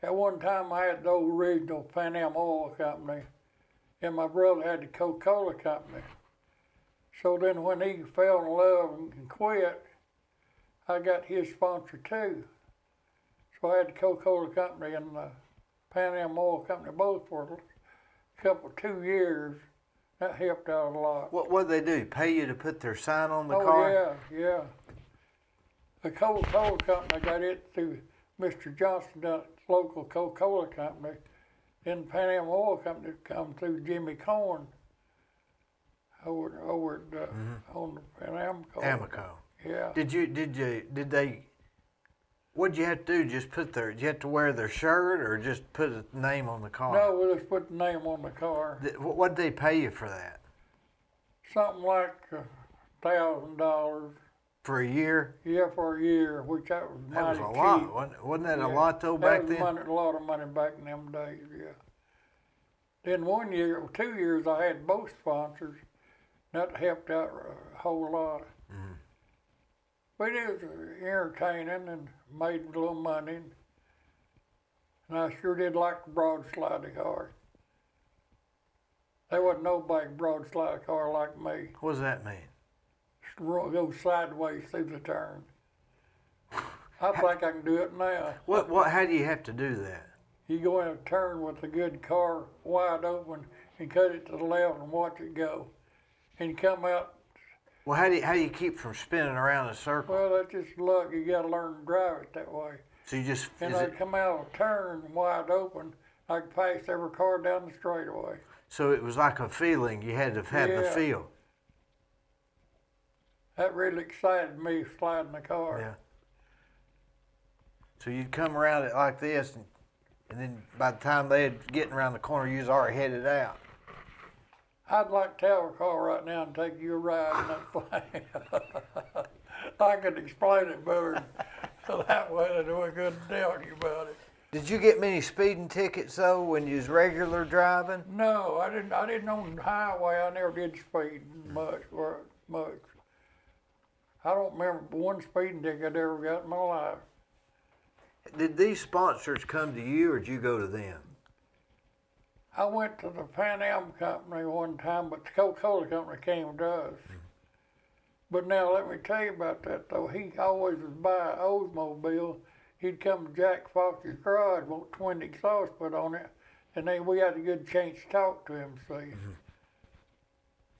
At one time, I had the old original Pan Am Oil Company, and my brother had the Coca-Cola Company. So then when he fell in love and quit, I got his sponsor too. So I had the Coca-Cola Company and the Pan Am Oil Company both for a couple, 2 years. That helped out a lot. What did they do? Pay you to put their sign on the car? Yeah. The Coca-Cola Company got it through Mr. Johnson, the local Coca-Cola Company. Then Pan Am Oil Company come through Jimmy Corn over at on the Pan Am. Amoco. Yeah. Did they? What'd you have to do? Just put did you have to wear their shirt or just put a name on the car? No, we just put the name on the car. What'd they pay you for that? Something like $1,000. For a year? Yeah, for a year, which that was mighty cheap. That was a lot. Wasn't that a lot though back then? That was a lot of money back in them days, yeah. Then 2 years, I had both sponsors. That helped out a whole lot. Mm-hmm. But it was entertaining and made a little money. And I sure did like the broad slide car. There wasn't nobody broad slide car like me. What does that mean? Go sideways through the turn. I think I can do it now. How do you have to do that? You go in a turn with a good car wide open and cut it to the left and watch it go. And you come out. Well, how do you keep from spinning around in a circle? Well, that's just luck. You got to learn to drive it that way. So you just... And I'd come out of a turn wide open. I could pass every car down the straightaway. So it was like a feeling. You had to have the feel. That really excited me, sliding the car. Yeah. So you'd come around it like this, and then by the time they'd getting around the corner, you was already headed out. I'd like to have a car right now and take you a ride in that thing. I could explain it better that way than we couldn't tell you about it. Did you get many speeding tickets though when you was regular driving? No, I didn't on the highway. I never did speed much. I don't remember one speeding ticket I'd ever got in my life. Did these sponsors come to you or did you go to them? I went to the Pan Am Company one time, but the Coca-Cola Company came to us. But now let me tell you about that though. He always would buy an Oldsmobile. He'd come to Jack Fox's garage, want 20 exhaust put on it, and then we had a good chance to talk to him, see. Mm-hmm.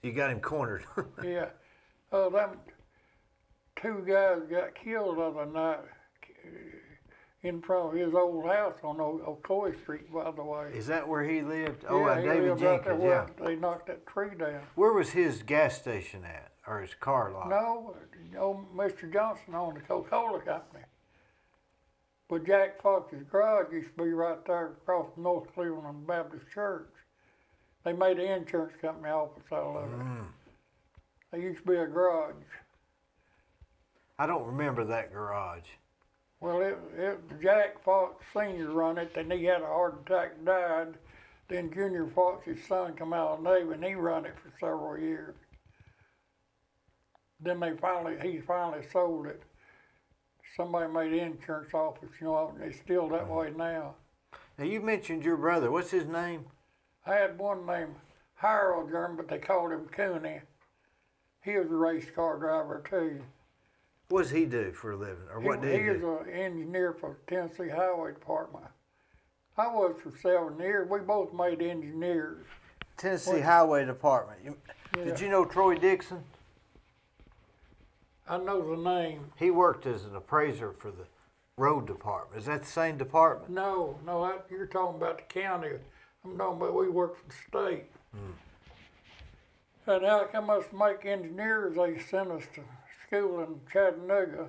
You got him cornered. Yeah. Them two guys got killed the other night in front of his old house on Ocoee Street, by the way. Is that where he lived? Yeah, David Jenkins, yeah. They knocked that tree down. Where was his gas station at, or his car lot? No, Mr. Johnson owned the Coca-Cola Company. But Jack Fox's garage used to be right there across from North Cleveland Baptist Church. They made an insurance company office out of it. There used to be a garage. I don't remember that garage. Well, Jack Fox Sr. run it, and he had a heart attack and died. Then Junior Fox's son come out of the Navy, and he run it for several years. Then he finally sold it. Somebody made an insurance office, and it's still that way now. Now, you mentioned your brother. What's his name? I had one named Harold German, but they called him Cooney. He was a race car driver too. What does he do for a living, or what did he do? He was an engineer for the Tennessee Highway Department. I was for 7 years. We both made engineers. Tennessee Highway Department. Yeah. Did you know Troy Dixon? I know the name. He worked as an appraiser for the road department. Is that the same department? No, you're talking about the county. I'm talking about we work for the state. And how come us to make engineers? They sent us to school in Chattanooga.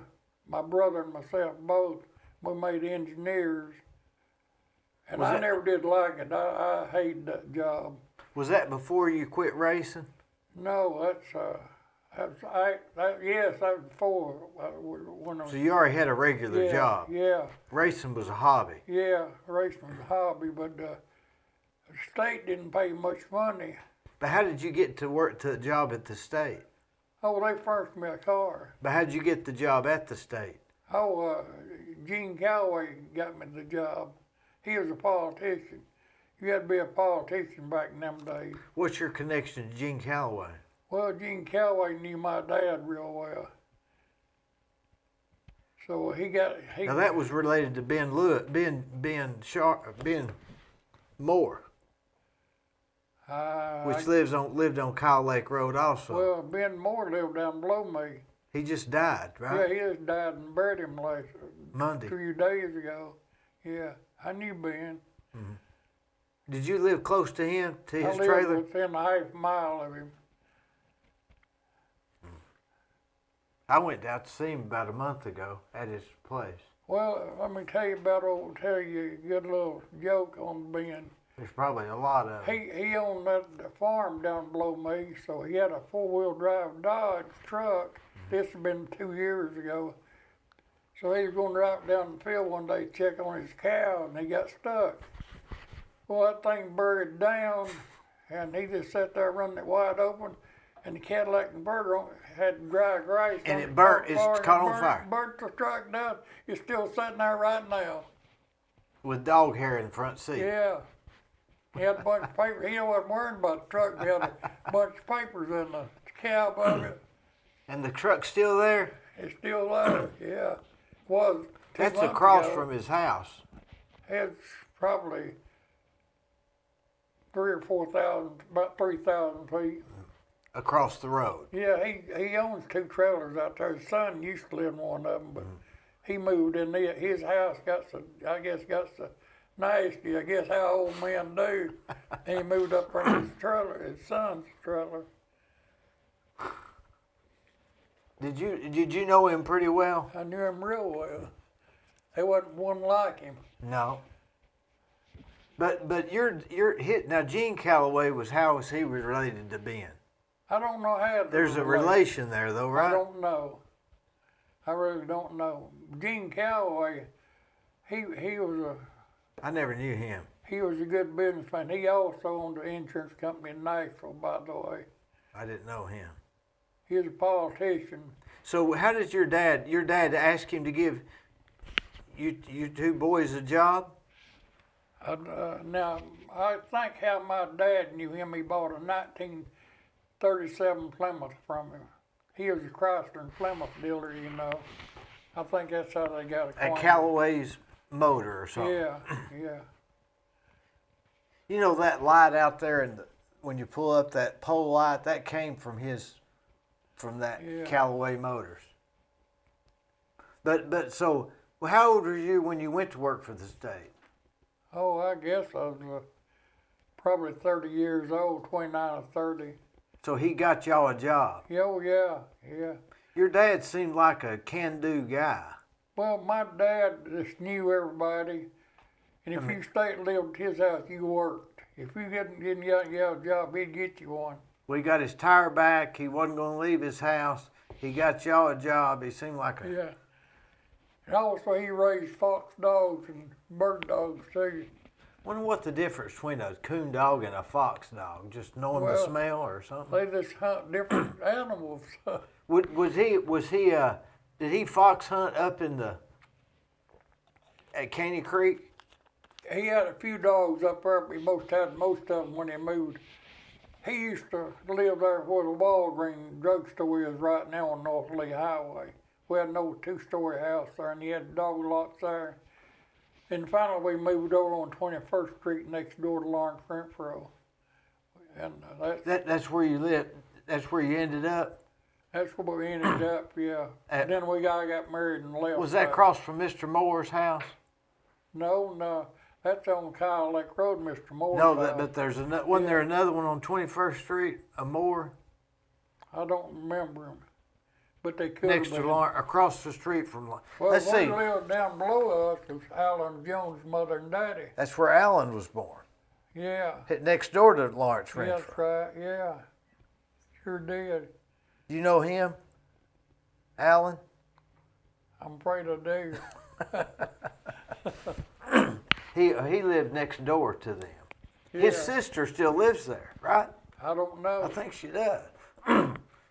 My brother and myself both. We made engineers. And I never did like it. I hated that job. Was that before you quit racing? No, yes, that was before. So you already had a regular job? Yeah. Racing was a hobby? Yeah, racing was a hobby, but the state didn't pay much money. But how did you get to work to a job at the state? Oh, they furnished me a car. But how did you get the job at the state? Oh, Gene Calloway got me the job. He was a politician. You had to be a politician back in them days. What's your connection to Gene Calloway? Well, Gene Calloway knew my dad real well. So Now that was related to Ben Lewis, Ben Moore, which lived on Kyle Lake Road also. Well, Ben Moore lived down below me. He just died, right? Yeah, he just died and buried him Monday. 2 days ago. Yeah, I knew Ben. Mm-hmm. Did you live close to him, to his trailer? I lived within a half mile of him. I went down to see him about a month ago at his place. Well, let me tell you a good little joke on Ben. There's probably a lot of them. He owned that farm down below me, so he had a 4-wheel drive Dodge truck. This had been 2 years ago. So he was going to drive down the field one day to check on his cow, and he got stuck. Well, that thing buried down, and he just sat there running it wide open, and the Cadillac converter had dry grass. And it burnt, it's caught on fire. Burnt the truck down. It's still sitting there right now. With dog hair in the front seat. Yeah. He had a bunch of papers. He wasn't worrying about the truck. He had a bunch of papers in the cab of it. And the truck's still there? It's still there, yeah. Was. That's across from his house. It's probably 3,000 or 4,000, about 3,000 feet. Across the road. Yeah, he owns 2 trailers out there. His son used to live in one of them, but he moved in there. His house got so nasty. I guess how old men do. And he moved up from his trailer, his son's trailer. Did you know him pretty well? I knew him real well. There wasn't one like him. No. But you're hit now. Gene Calloway how was he related to Ben? I don't know how. There's a relation there, though, right? I don't know. I really don't know. Gene Calloway, he was I never knew him. He was a good businessman. He also owned an insurance company in Nashville, by the way. I didn't know him. He was a politician. So how did your dad ask him to give you 2 boys a job? Now, I think how my dad knew him, he bought a 1937 Plymouth from him. He was a Chrysler and Plymouth dealer, you know. I think that's how they got acquainted. At Callaway's Motor or something. Yeah, yeah. You know that light out there, when you pull up that pole light, that came from that Callaway Motors. But so, how old were you when you went to work for the state? Oh, I guess I was probably 30 years old, 29 or 30. So he got y'all a job? Oh, yeah, yeah. Your dad seemed like a can-do guy. Well, my dad just knew everybody, and if you stayed and lived at his house, you worked. If you didn't get a job, he'd get you one. We got his tire back. He wasn't going to leave his house. He got y'all a job. He seemed like a... Yeah. And also he raised fox dogs and bird dogs too. Wonder what the difference between a coon dog and a fox dog? Just knowing the smell or something? They just hunt different animals. Did he fox hunt up at Caney Creek? He had a few dogs up there, but most of them when he moved. He used to live there where the Walgreens drugstore is right now on North Lee Highway. We had an old two-story house there, and he had dog lots there. And finally, we moved over on 21st Street next door to Lawrence Renfro. And that's where you lived. That's where you ended up. That's where we ended up. Yeah. And then we got married and left. Was that across from Mr. Moore's house? No. That's on Kyle Lake Road, Mr. Moore's house. But there's another. Wasn't there another one on 21st Street? A Moore? I don't remember him. But they could next to Lawrence, across the street from Lawrence. Well, let's see. One lived down below us was Alan Jones' mother and daddy. That's where Alan was born. Yeah. Next door to Lawrence Renfro. Yeah, that's right. Yeah. Sure did. Do you know him, Alan? I'm afraid I do. He lived next door to them. Yeah. His sister still lives there, right? I don't know. I think she does.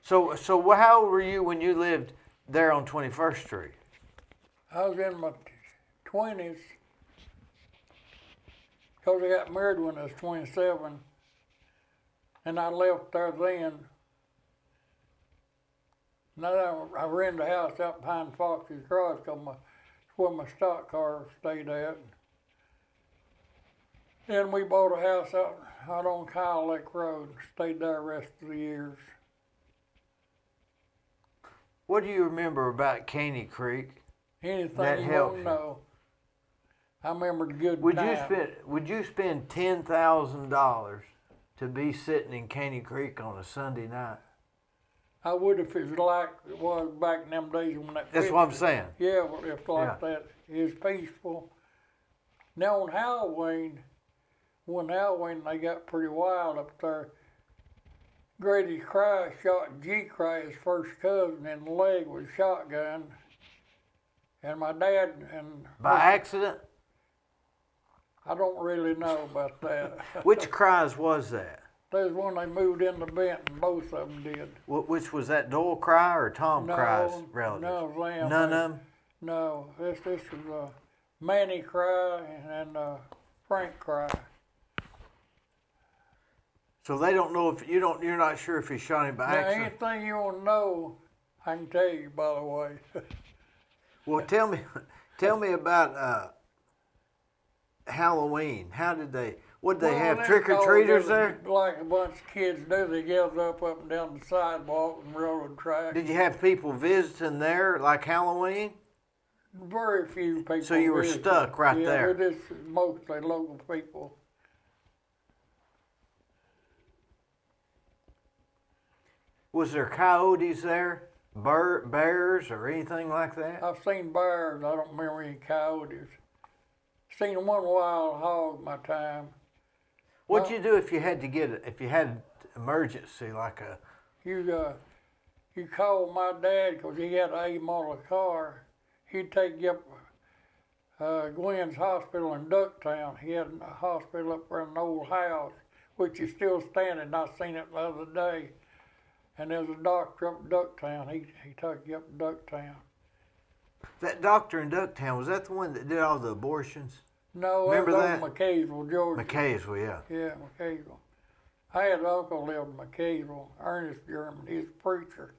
So how old were you when you lived there on 21st Street? I was in my 20s, because I got married when I was 27, and I left there then. Now I rented a house out behind Fox's Garage, because that's where my stock car stayed at. Then we bought a house out on Kyle Lake Road, stayed there the rest of the years. What do you remember about Caney Creek? Anything you want to know. I remember the good times. Would you spend $10,000 to be sitting in Caney Creek on a Sunday night? I would if it was like it was back in them days when that. That's what I'm saying. Yeah, well, if like that is peaceful. Now on Halloween, they got pretty wild up there. Grady Cry shot G. Cry, his first cousin, in the leg with a shotgun. And my dad and... By accident? I don't really know about that. Which Cries was that? There's one they moved into Benton, both of them did. Which was that, Doyle Cry or Tom Cry's relative? No, them. None of them? No, this was Manny Cry and Frank Cry. So they don't know if you're not sure if he shot him by accident. Anything you want to know, I can tell you. By the way. Well, tell me about Halloween. How did they? What did they have? Trick or treaters there? Like a bunch of kids do. They gathered up and down the sidewalk and railroad track. Did you have people visiting there like Halloween? Very few people. So you were stuck right there. Yeah, it is mostly local people. Was there coyotes there? Bears or anything like that? I've seen bears. I don't remember any coyotes. Seen one wild hog my time. What'd you do if you had to if you had emergency like a? You call my dad because he had an A-model car. He'd take you up Gwen's Hospital in Ducktown. He had a hospital up there in an old house, which is still standing. I seen it the other day. And there's a doctor up in Ducktown. He took you up to Ducktown. That doctor in Ducktown, was that the one that did all the abortions? No, remember that was McCaysville, Georgia. McCaysville, yeah. Yeah, McCaysville. I had an uncle lived in McCaysville, Ernest German. He's a preacher.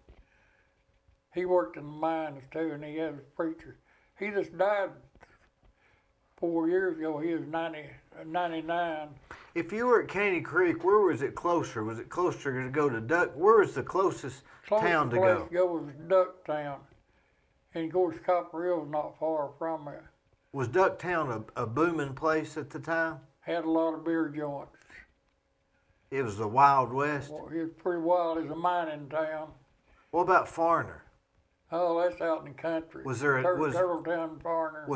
He worked in the mines too, and he was a preacher. He just died 4 years ago. He was 99. If you were at Caney Creek, where was it closer? Was it closer to go to Where was the closest town to go? Closest place to go was Ducktown. And of course, Copper Hill's not far from it. Was Ducktown a booming place at the time? Had a lot of beer joints. It was the Wild West? Well, it was pretty wild. It's a mining town. What about Farner? Oh, that's out in the country. Was there Turtletown, Farner.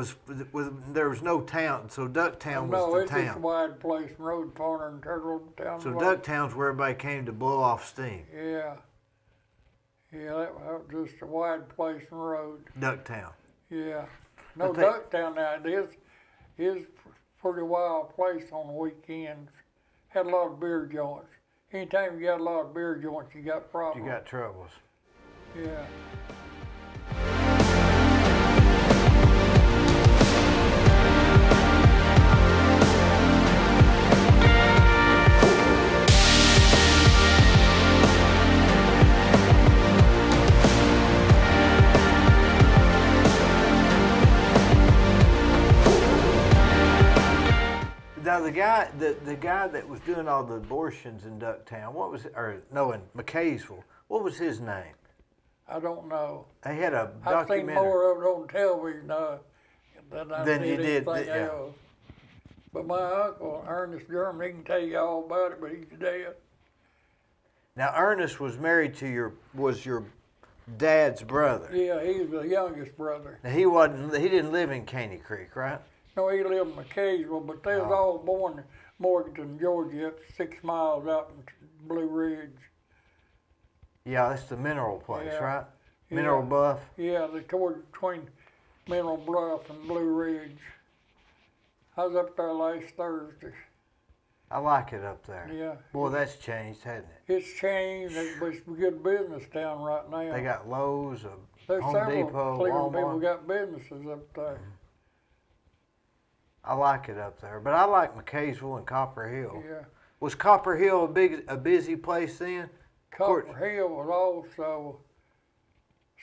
There was no town, so Ducktown was the town. No, it's just a wide place, Road Farner and Turtletown. So Ducktown's where everybody came to blow off steam. Yeah. Yeah, that was just a wide place and road. Ducktown. Yeah. No, Ducktown now, it is pretty wild place on the weekends. Had a lot of beer joints. Anytime you got a lot of beer joints, you got problems. You got troubles. Yeah. the guy that was doing all the abortions in Ducktown, in McKaysville, what was his name? I don't know. They had a I've seen documentary. more of it on television than I Than you did did, anything yeah. else. But my uncle, Ernest German, he can tell you all about it, but he's dead. Now Ernest was married to your dad's brother. Yeah, he was the youngest brother. Now he didn't live in Caney Creek, right? No, he lived in McKaysville, but they was all born in Morganton, Georgia, 6 miles out in Blue Ridge. Yeah, that's the mineral place, Yeah. right? Mineral Yeah. Bluff. Yeah, they toured between Mineral Bluff and Blue Ridge. I was up there last Thursday. I like it up there. Yeah. Boy, that's changed, hasn't it? It's changed, but it's a good business town right now. They got Lowe's, There's Home several Depot, Cleveland people Walmart. got businesses up there. I like it up there, but I like McKaysville and Copper Hill. Yeah. Was Copper Hill a busy place then? Copper Hill was also,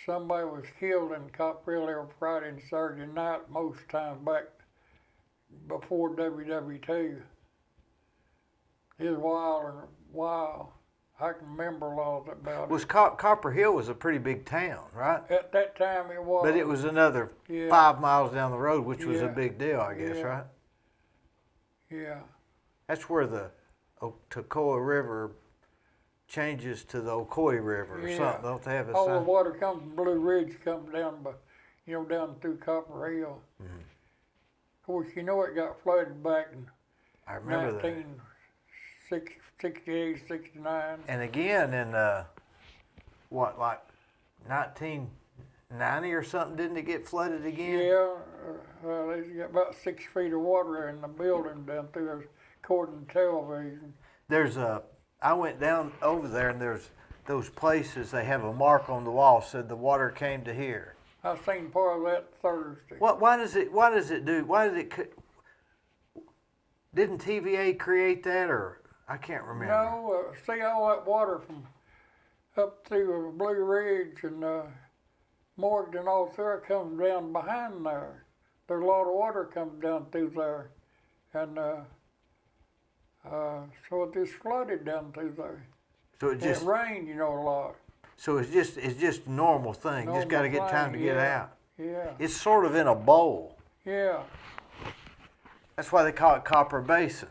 somebody was killed in Copper Hill every Friday and Saturday night, most times back before WW2. It was wild. I can remember a lot about it. Copper Hill was a pretty big town, right? At that time it was. But it was another Yeah. 5 miles down the road, which was a Yeah. big deal, I guess, Yeah. right? Yeah. That's where the Toccoa River changes to the Ocoee River or Yeah. something. Don't they have a All the sign? water comes from Blue Ridge, comes down down through Copper Hill. Mm-hmm. Of course, it got flooded back in I remember that. 1968, 69. And again in like 1990 or something, didn't it get flooded again? Yeah, they got about 6 feet of water in the building down through there, according to television. I went down over there and there's those places, they have a mark on the wall said the water came to here. I seen part of that Thursday. Why does it didn't TVA create that, or I can't remember. No, see all that water from up through Blue Ridge and Morgan, all through it comes down behind there. There's a lot of water comes down through there, and so it just flooded down through there. So It rained, a lot. So it's just a normal thing. Just got to get time to get out. Yeah. It's sort of in a bowl. Yeah, That's why they call it Copper Basin.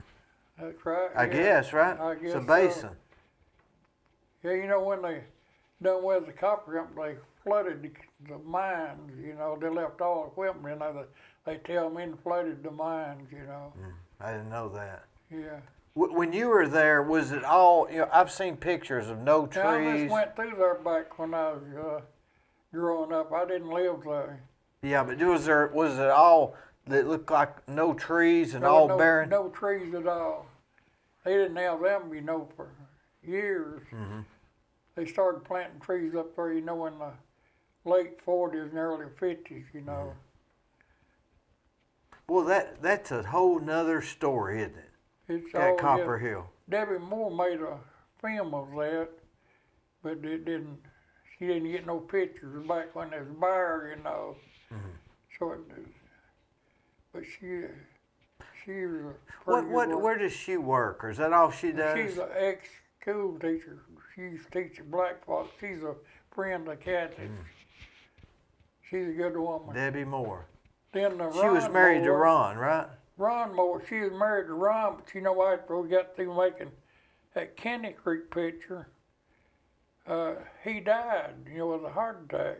that's right. I yeah. guess, right? I guess it's a so. basin. Yeah, when they done with the copper company, they flooded the mines, they left all the equipment in there. They tell them and flooded the mines, I didn't know that. Yeah. When you were there, was it all, I've seen pictures of no Yeah, I trees. just went through there back when I was growing up. I didn't live there. Yeah, but was it all that looked like no trees and There all was barren? no trees at all. They didn't have them, for years. Mm-hmm. They started planting trees up there, in the late 40s and early 50s, Mm-hmm. Well, that's a whole nother story, isn't it? It's At all, Copper yeah. Hill. Debbie Moore made a film of that, but she didn't get no pictures back when it was bare, Mm-hmm. So but she was a pretty good one. Where does she work, or is that all she does? She's an ex-school teacher. She used to teach at Black Fox. She's a friend of Kathy's. She's a good woman. Debbie Moore. Then She was married to Ron, right? Ron Moore. She was married to Ron, but after we got through making that Caney Creek picture, he died, with a heart attack.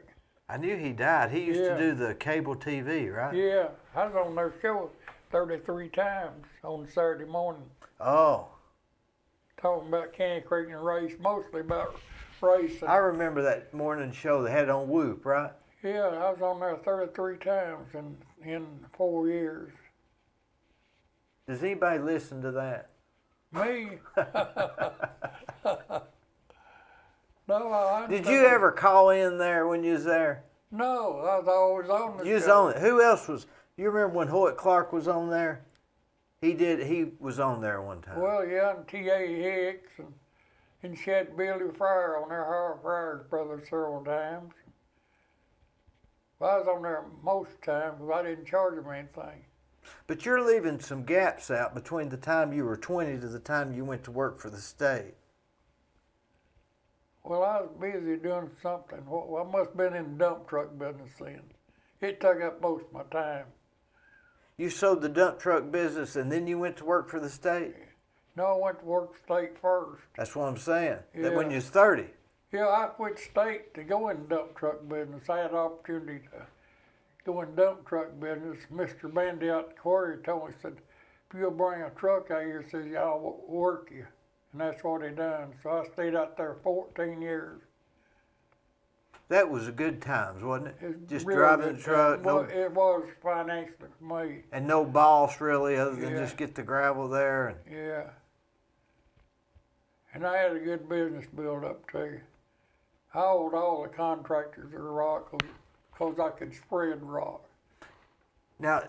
I knew he died. He used Yeah. to do the cable TV, right? Yeah, I was on their show 33 times on Saturday morning, Oh, talking about Caney Creek and race, mostly about racing. I remember that morning show they had on Whoop, right? Yeah, I was on there 33 times in 4 years. Does anybody listen to that? Me? No, I Did you ever call in there when you was there? No, I was always on the You was show. on it. Who else was? You remember when Hoyt Clark was on there? He was on there one time. Well, yeah, and T.A. Hicks, and she had Billy Fryer on there, Harold Fryer's brother, several times. Well, I was on there most times because I didn't charge them anything. But you're leaving some gaps out between the time you were 20 to the time you went to work for the state. Well, I was busy doing something. Well, I must have been in the dump truck business then. It took up most of my time. You sold the dump truck business and then you went to work for the state? No, I went to work for state first. That's what I'm saying. Yeah. That when you was 30. Yeah, I quit state to go in the dump truck business. I had an opportunity to go in dump truck business. Mr. Bandy out the quarry told me, said, if you'll bring a truck out here, says, yeah, I'll work you. And that's what he done. So I stayed out there 14 years. That was a good times, wasn't it? Just Real driving good the truck. time. Well, it was financially for me. And no boss really other than Yeah. just get the gravel there. And Yeah. And I had a good business build up too. I owed all the contractors the rock because I could spread rock. now,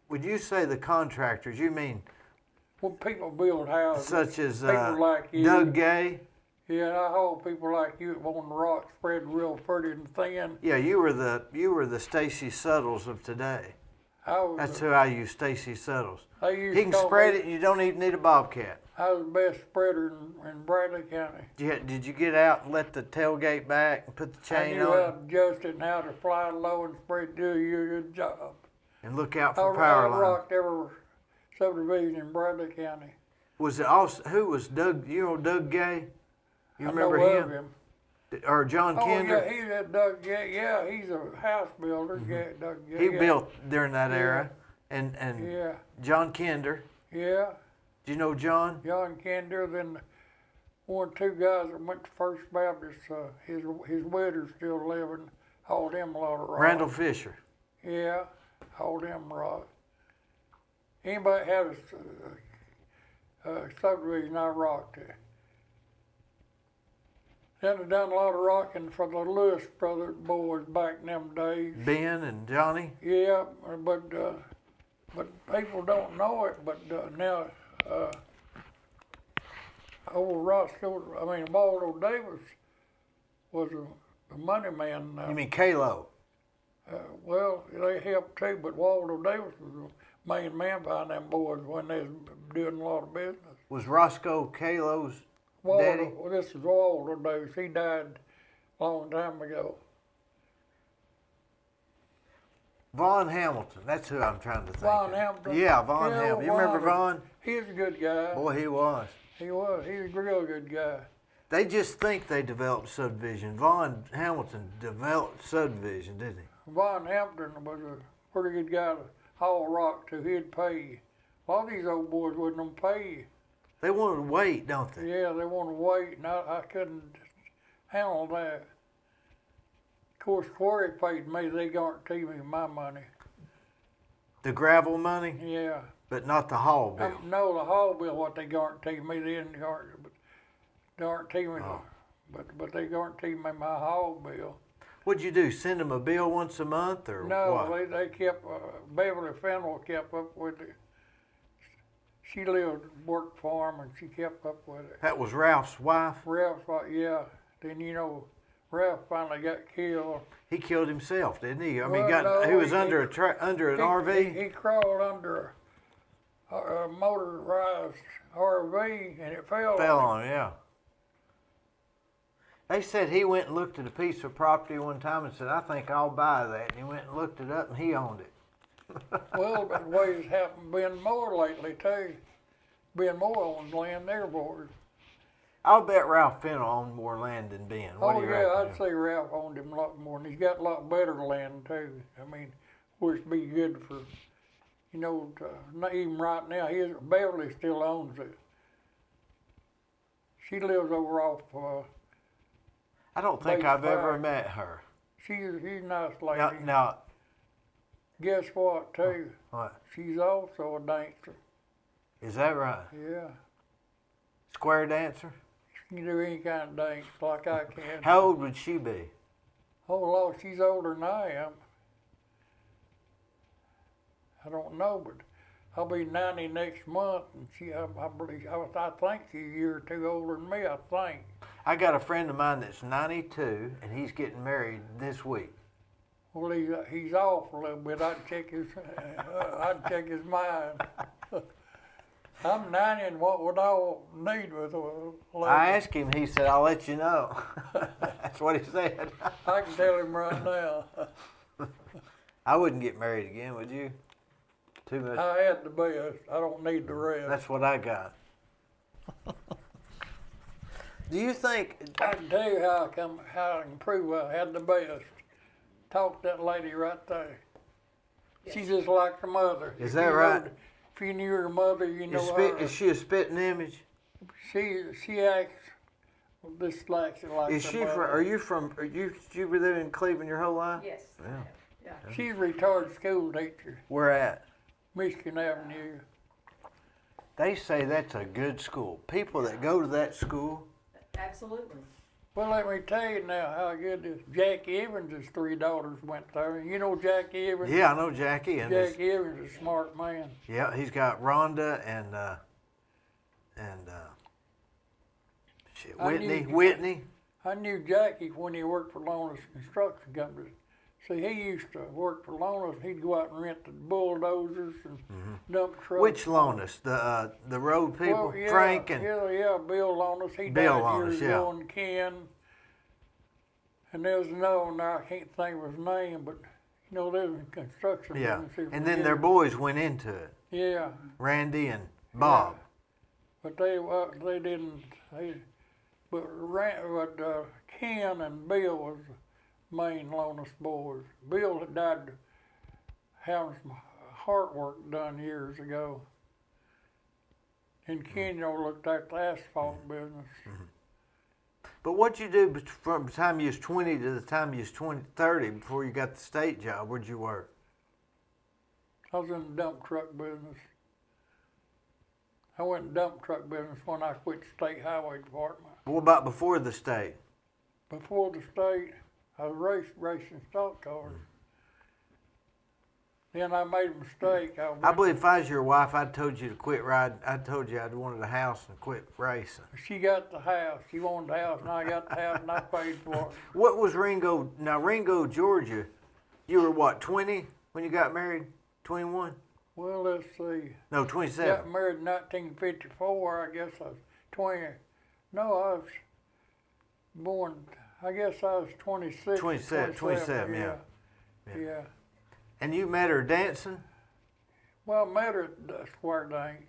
would you say the contractors, you mean When people build houses, such as people like you, Doug Gay? yeah, I hold people like you that want the rock spread real pretty and thin. Yeah, you were the Stacy Suttles of today. That's who I use, Stacy Suttles. He can spread it and you don't even need a bobcat. I was the best spreader in Bradley County. Did you get out and let the tailgate back and put the I chain knew on how it? to adjust it and how to fly low and spread, do a good job. And look out for I power lines? rocked every subdivision in Bradley County. Was it also, who was Doug, you know Doug Gay? You remember I know him? of him. Or John Kinder? Oh, yeah, he's a Doug Gay. Yeah, he's a house builder. Mm-hmm. Yeah, Doug Gay. He yeah. built during that Yeah. era. And Yeah, John Kinder. yeah. Do you know John? John Kinder. Then one, two guys that went to First Baptist. His widow's still living. Hauled him a lot of rock. Randall Fisher. Yeah, hauled him rock. Anybody had a subdivision I rocked it. Then I done a lot of rocking for the Lewis brothers boys back in them days. Ben and Johnny. Yeah, but people don't know it. But now, old Waldo Davis was a money man. You mean Kalo? Well, they helped too, but Waldo Davis was the main man behind them boys when they was doing a lot of business. Was Roscoe Kalo's daddy? Well, this is Waldo Davis. He died a long time ago. Vaughn Hamilton. That's who I'm trying to think Vaughn of. Hamilton? Yeah, Vaughn Yeah, Hamilton. You remember Vaughn? He was a good guy. Boy, he was. He was. He was a real good guy. They just think they developed subdivision. Vaughn Hamilton developed subdivision, didn't he? Vaughn Hampton was a pretty good guy to haul rock to. He'd pay you. A lot of these old boys wouldn't even pay you. They wanted to wait, don't they? Yeah, they want to wait, and I couldn't handle that. Of course, Quarry paid me. They guaranteed me my money. The gravel money, Yeah. but not the haul bill. No, the haul bill, what they guaranteed me, they didn't guarantee me, Oh. but they guaranteed me my haul bill. What'd you do? Send them a bill once a month or No, what? they kept, Beverly Fennell kept up with it. She worked for him, and she kept up with it. That was Ralph's wife. Ralph, yeah. Then, Ralph finally got killed. He killed himself, didn't he? I mean, Well, no, he was he- under an RV. He crawled under a motorized RV, and it fell Fell on him. on him, yeah. They said he went and looked at a piece of property one time and said, I think I'll buy that. And he went and looked it up and he owned it. Well, the ways happened Ben Moore lately, too. Ben Moore owns land there, boys. I'll bet Ralph Fennell owned more land than Ben. What do you yeah, reckon? I'd say Ralph owned him a lot more, and he's got a lot better land, too. I mean, which would be good for, not even right now. Beverly still owns it. She lives over off, I don't think Base I've ever Fire. met her. she's a nice lady. Now, Guess what, too? what? She's also a dancer. Is that right? Yeah. Square dancer? She can do any kind of dance like I can. How old would she be? Oh, Lord, she's older than I am. I don't know, but I'll be 90 next month, and I think she's a year or two older than me, I think. I got a friend of mine that's 92, and he's getting married this week. Well, he's off a little bit. I'd check his mind. I'm 90, and what would I need with a lady? I asked him. He said, "I'll let you know." That's what he said. I can tell him right now. I wouldn't get married again, would you? Too much. I had the best. I don't need the rest. That's what I got. Do you think? I can tell you how I can prove I had the best. Talk to that lady right there. Yes. She's just like her mother. Is that right? If you knew her mother, you know her. Is she a spitting image? She acts just like her mother. Is she from? You were there in Cleveland your whole life? Yes. Yeah. She's a retired school teacher. Where at? Michigan Avenue. They say that's a good school. People that go to that school. Absolutely. Well, let me tell you now how good this. Jackie Evans' 3 daughters went there. You know Jackie Evans? Yeah, I know Jackie. Jackie Evans is a smart man. Yeah, he's got Rhonda and Whitney. I knew Jackie when he worked for Lona's Construction Company. See, he used to work for Lona's. He'd go out and rent the bulldozers and dump trucks. Which Lona's? The road people? Well, yeah, Frank and... Yeah, Bill Lona's. He Bill died Lona's, years ago, and Ken. And there was another one there, I can't think of his name, but, you know, there's a construction business. And then their boys went into it. Yeah. Randy and Bob. Yeah. But they didn't. But Ken and Bill was the main Lona's boys. Bill had died having some heart work done years ago. And Ken looked at the asphalt business. Mm-hmm. But what you do from the time you was 20 to the time you was 30 before you got the state job, where'd you work? I was in the dump truck business. I went in dump truck business when I quit the state highway department. What about before the state? Before the state, I was racing stock cars. Then I made a mistake. I believe if I was your wife, I'd told you to quit riding. I told you I'd wanted a house and quit racing. She got the house. She wanted the house, and I got the house, and I paid for it. What was Ringo? Now, Ringo, Georgia, you were what, 20 when you got married? 21? Well, let's see. No, 27. Got married in 1954. I guess I was 20. No, I was born, I guess I was 26. 27, yeah. And you met her dancing? Well, I met her at the square dance.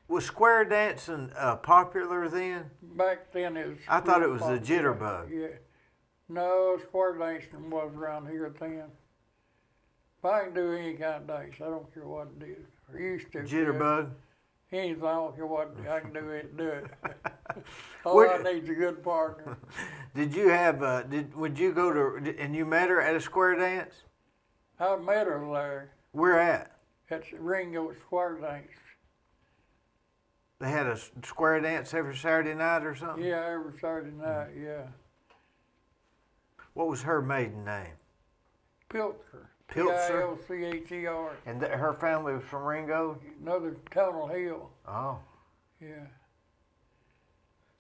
Was square dancing popular then? Back then it was. I thought it was a jitterbug. Yeah. No, square dancing was around here then. But I can do any kind of dance. I don't care what it is. Or used to. Jitterbug? Anything, I don't care what it is. I can do it. All I need is a good partner. Did you have, would you go to, and you met her at a square dance? I met her there. Where at? At Ringo Square Dance. They had a square dance every Saturday night or something? Yeah, every Saturday night, yeah. What was her maiden name? Pilcher. Pilcher? Pilcher. And her family was from Ringo? Another Tunnel Hill. Oh. Yeah.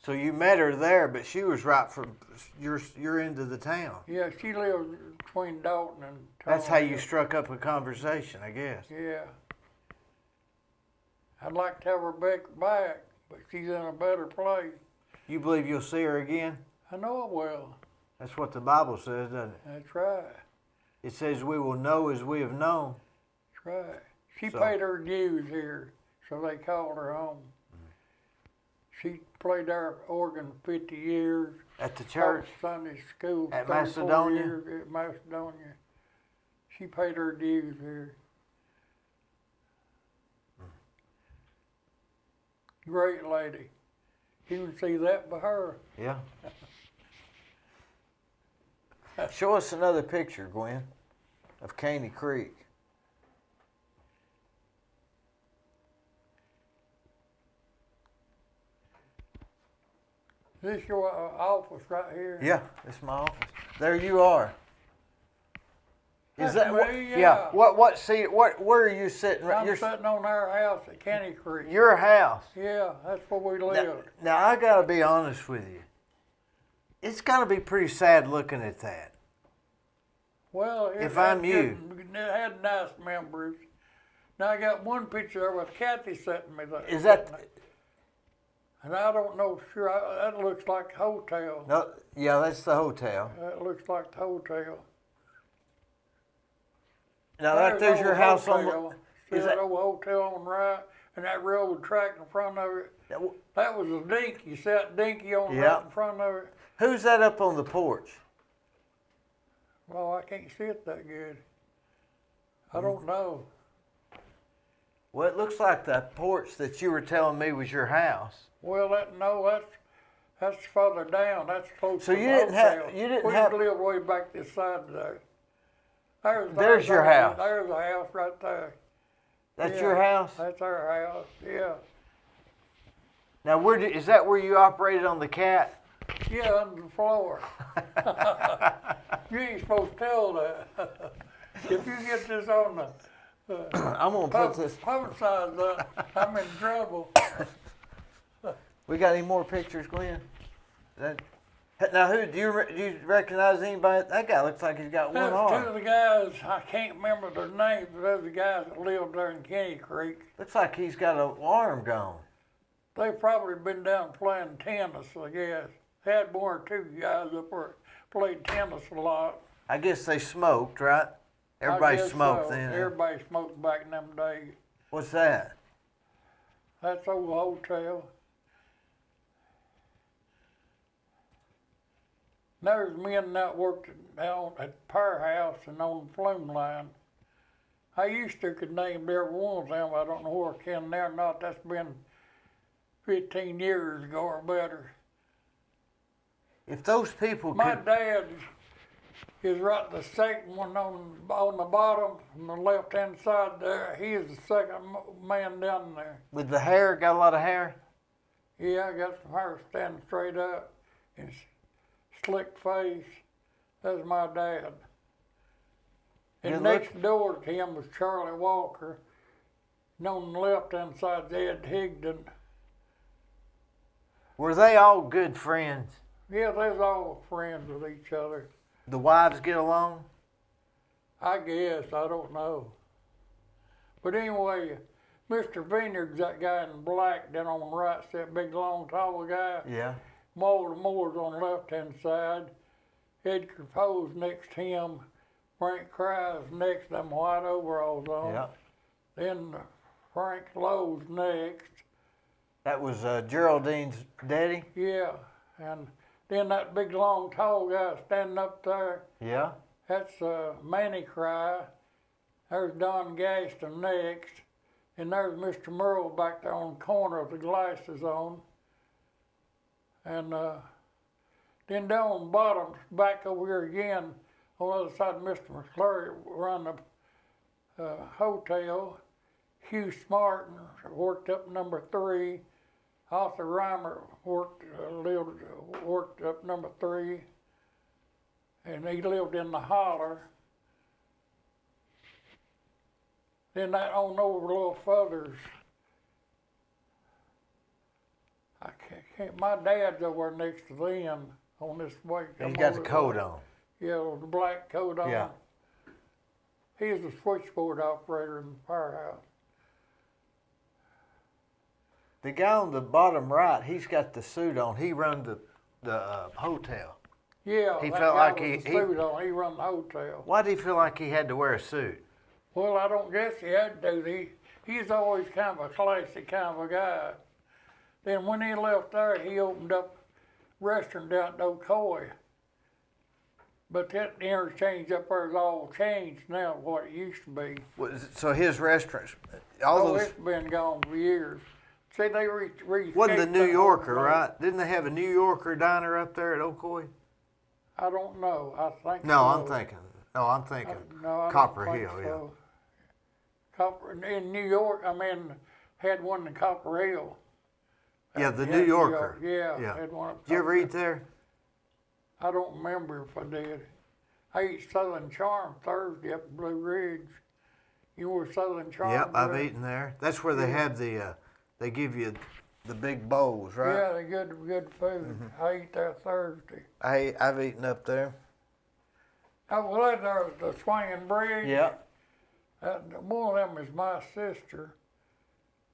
So you met her there, but she was right from your end of the town. Yeah, she lived between Dalton and Tunnel That's how you Hill. struck up a conversation, I guess. Yeah. I'd like to have her back, but she's in a better place. You believe you'll see her again? I know I will. That's what the Bible says, doesn't it? That's right. It says we will know as we have known. That's right. She paid her dues here, so they called her home. She played our organ 50 years. At the church? Sunday school. At Macedonia? Years at Macedonia. She paid her dues here. Great lady. You can see that by her. Yeah. Show us another picture, Gwen, of Caney Creek. Is this your office right here? Yeah, it's my office. There you are. Is That's that what? me, Yeah. What seat? Where are you sitting? I'm sitting on our house at Caney Creek. Your house. Yeah, that's where we live. Now I gotta be honest with you. It's gotta be pretty sad looking at that. Well, if I'm you. It had nice memories. Now I got one picture there with Kathy sitting me there. Is that? And I don't know, sure, that looks like the hotel. No, yeah, that's the hotel. That looks like the hotel. Now there's your house hotel. on the... See that old hotel on the right? And that railroad track in front of it? That was a dinky. See that dinky on the right in front of it? Who's that up on the porch? Well, I can't see it that good. I don't know. Well, it looks like that porch that you were telling me was your house. Well, that's further down. That's close so to you the didn't hotel. have you didn't we have. live way back this side there. There's your house. There's a house right there. That's your house. That's our house. Yeah. Now, is that where you operated on the cat? Yeah, under the floor. You ain't supposed to tell that. If you get this on the I'm gonna put this. Publicize that, I'm in trouble. We got any more pictures, Glenn? Now, who do you recognize anybody? That guy looks like he's got one arm. Two of the guys, I can't remember their names, but those are the guys that lived there in Kenny Creek. Looks like he's got an arm gone. They've probably been down playing tennis, I guess. Had one or two guys up there played tennis a lot. I guess they smoked, right? Everybody smoked then. Everybody smoked back in them days. What's that? That's old hotel. There's men that worked down at Power House and on the Flume Line. I used to could name every one of them. I don't know where I can now or not. That's been 15 years ago or better. If those people My dad is right the second one on the bottom, on the left-hand side there. He is the second man down there. With the hair, got a lot of hair? Yeah, I got some hair standing straight up and slick face. That's my dad. And next door to him was Charlie Walker. And on the left-hand side, Ed Higdon. Were they all good friends? Yeah, they was all friends with each other. The wives get along? I guess, I don't know. But anyway, Mr. Vineyard's that guy in black down on the right, that big, long, tall guy. Yeah. Mulder Moore's on the left-hand side. Edgar Poe's next to him. Frank Cry's next to them white overalls on. Yeah. Then Frank Lowe's next. That was Geraldine's daddy? Yeah, and then that big, long, tall guy standing up there. Yeah. That's Manny Cry. There's Don Gaston next. And there's Mr. Merle back there on the corner with the glasses on. And then down on the bottom, back over here again, on the other side, Mr. McClure run the hotel. Hugh Smartin worked up number 3. Arthur Reimer worked up number 3. And he lived in the holler. Then that on over a little further, I can't, my dad's over next to them on this way. He's got the coat on. Yeah, with the black coat on. Yeah. He's the switchboard operator in the firehouse. The guy on the bottom right, he's got the suit on. He run the hotel. Yeah, he that felt guy like with the suit on. He run the hotel. Why did he feel like he had to wear a suit? Well, I don't guess he had to. He's always kind of a classy kind of a guy. Then when he left there, he opened up a restaurant down at Ocoee. But that interchange up there is all changed now, what it used to be. So his restaurants, it's been gone for years. See, they wasn't the New Yorker, right? Didn't they have a New Yorker diner up there at Ocoee? I don't know. I think No, so. I'm thinking No, I Copper don't think Hill, so. Copper in New York. Had one in Copper Hill. Yeah, the New Yorker. Yeah. Had one up Did you ever Copper eat there? I don't remember if I did. I ate Southern Charm Thursday up in Blue Ridge. You were Southern Charm? Yep, I've eaten there. That's where they have the, they give you the big bowls, right? Yeah, they good food. I ate there Thursday. I've eaten up there. Oh, well, there's the swinging bridge. Yep. One of them is my sister.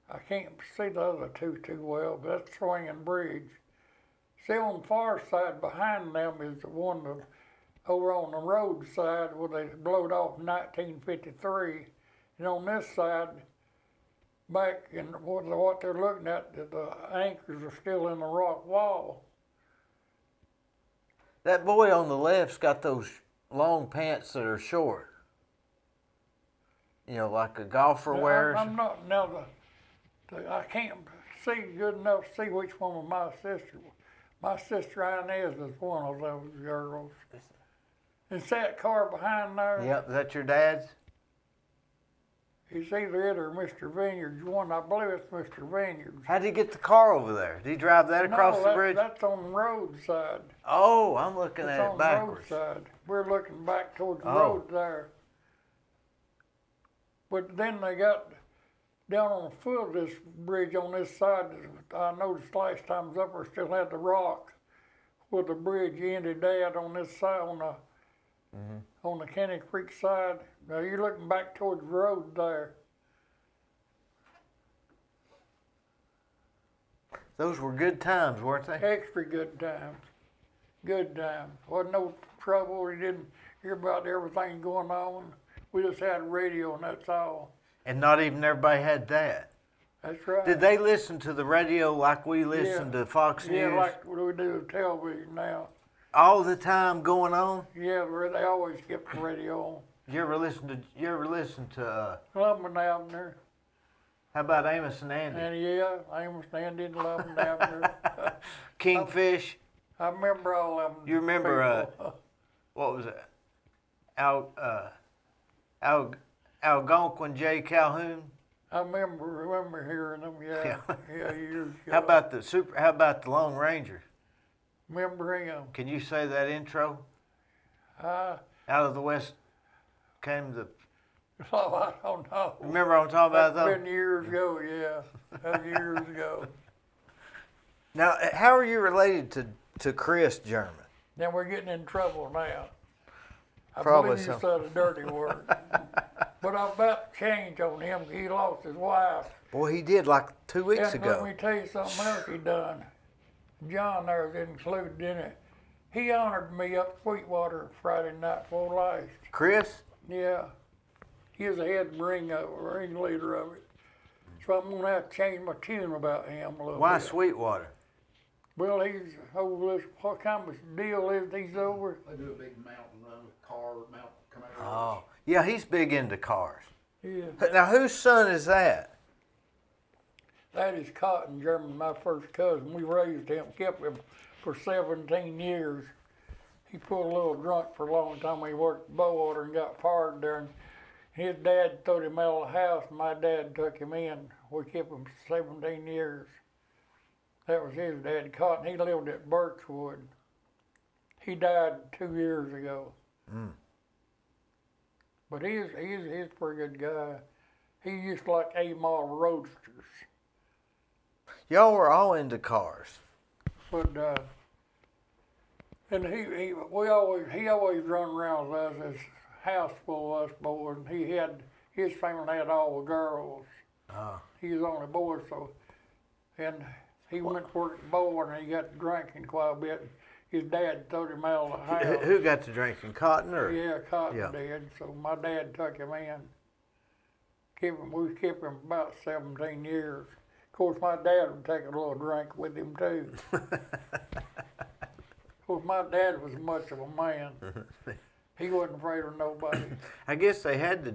I can't see the other two too well, but that's swinging bridge. See, on the far side behind them is the one that, over on the road side where they blowed off in 1953. And on this side, back in what they're looking at, the anchors are still in the rock wall. That boy on the left's got those long pants that are short. You know, like a golfer wears. I'm not, now I can't see good enough to see which one was my sister. My sister Inez is one of those girls. Is that car behind there? Yep, is that your dad's? It's either it or Mr. Vineyard's one. I believe it's Mr. Vineyard's. How'd he get the car over there? Did he drive that across the bridge? That's on the road side. Oh, I'm looking at it backwards. It's on the road side. We're looking back towards the road there. But then they got down on the foot of this bridge on this side. I noticed last time I was up there still had the rock where the bridge ended out on this side on the Kenny Creek side. Now you're looking back towards the road there. Those were good times, weren't they? Extra good times. Good times. Wasn't no trouble. We didn't hear about everything going on. We just had radio and that's all. And not even everybody had that. That's right. Did they listen to the radio like we listen to Fox News? Yeah, like we do television now. All the time going on? Yeah, they always kept the radio on. You ever listen to Lubman Abner. How about Amos and Andy? And yeah, Amos and Andy and Lubman Abner. Kingfish. I remember all of them. You remember what was it? Algonquin J. Calhoun. I remember hearing them. Yeah, years ago. How about the Lone Ranger? Remember him? Can you say that intro? Out of the West came the. Oh, I don't know. Remember what I'm talking about though? That's been years ago. Yeah, that was years ago. Now, how are you related to Chris German? Then we're getting in trouble now. Probably I believe you said a dirty word. But I'm about to change on him. He lost his wife. Boy, he did like 2 weeks ago. Let me tell you something else he done. John there was included in it. He honored me up Sweetwater Friday night before last. Chris? Yeah. He was the head ringleader of it. So I'm going to have to change my tune about him a little bit. Why Sweetwater? Well, he's over this, what kind of deal is he's over? They do a big mountain run with mountain canals. Oh, yeah, he's big into cars. Yeah. Now, whose son is that? That is Cotton German, my first cousin. We raised him, kept him for 17 years. He pulled a little drunk for a long time. He worked at Bowater and got fired there. And his dad threw him out of the house, and my dad took him in. We kept him for 17 years. That was his dad, Cotton. He lived at Birchwood. He died 2 years ago. Mm. But he's a pretty good guy. He used to like A-model roadsters. Y'all were all into cars. But and he always run around with us, his house full of us boys. And his family had all the girls. Oh. He was the only boy, so and he went to work at Bowen and he got drinking quite a bit. His dad threw him out of the house. Who got to drinking? Cotton or? Yeah, Cotton did. So my dad took him in. We kept him about 17 years. Of course, my dad would take a little drink with him too. Of course, my dad was much of a man. He wasn't afraid of nobody. I guess they had to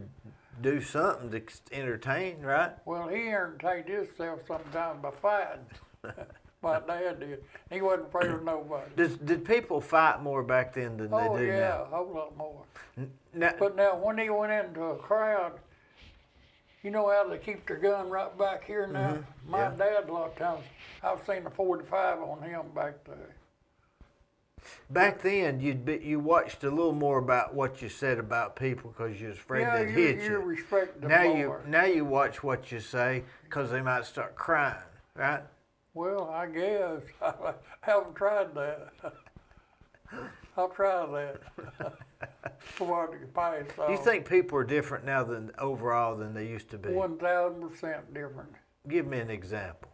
do something to entertain, right? Well, he entertained himself sometimes by fighting. My dad did. He wasn't afraid of nobody. Did people fight more back then than they do now? Oh, yeah, a whole lot more. Now, but now, when he went into a crowd, you know how they keep their gun right back here now? Mm-hmm. My dad, a lot of times, I've seen a 45 on him back there. Back then, you watched a little more about what you said about people because you was afraid they'd hit you. You respect them more. Now you watch what you say because they might start crying, right? Well, I guess. I haven't tried that. I'll try that. before I could pass off. Do you think people are different now overall than they used to be? 1,000% different. Give me an example.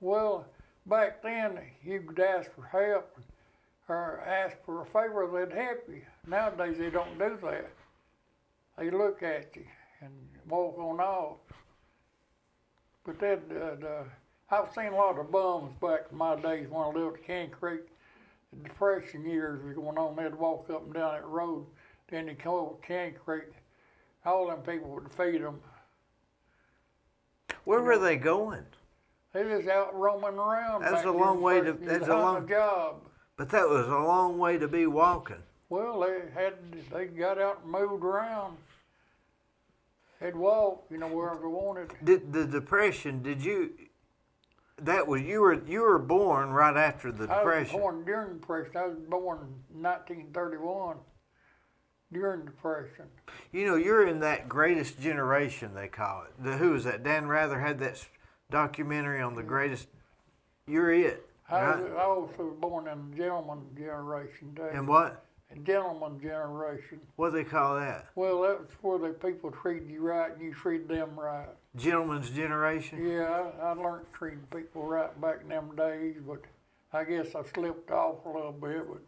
Well, back then, you could ask for help or ask for a favor, they'd help you. Nowadays, they don't do that. They look at you and walk on off. But I've seen a lot of bums back in my days when I lived at Can Creek. The Depression years was going on. They'd walk up and down that road. Then they'd come over Can Creek. All them people would feed them. Where were they going? They just out roaming around. That's a long way to. That's a long job. But that was a long way to be walking. Well, they got out and moved around. They'd walk, wherever they wanted. The Depression? You were born right after the Depression. I was born during the Depression. I was born in 1931. During the Depression. You're in that greatest generation, they call it. Who was that? Dan Rather had that documentary on the greatest. You're it. Right? I also was born in the gentleman generation, too. And what? A gentleman generation. What do they call that? Well, that's where the people treat you right and you treat them right. Gentleman's generation? Yeah, I learned treating people right back in them days, but I guess I slipped off a little bit, but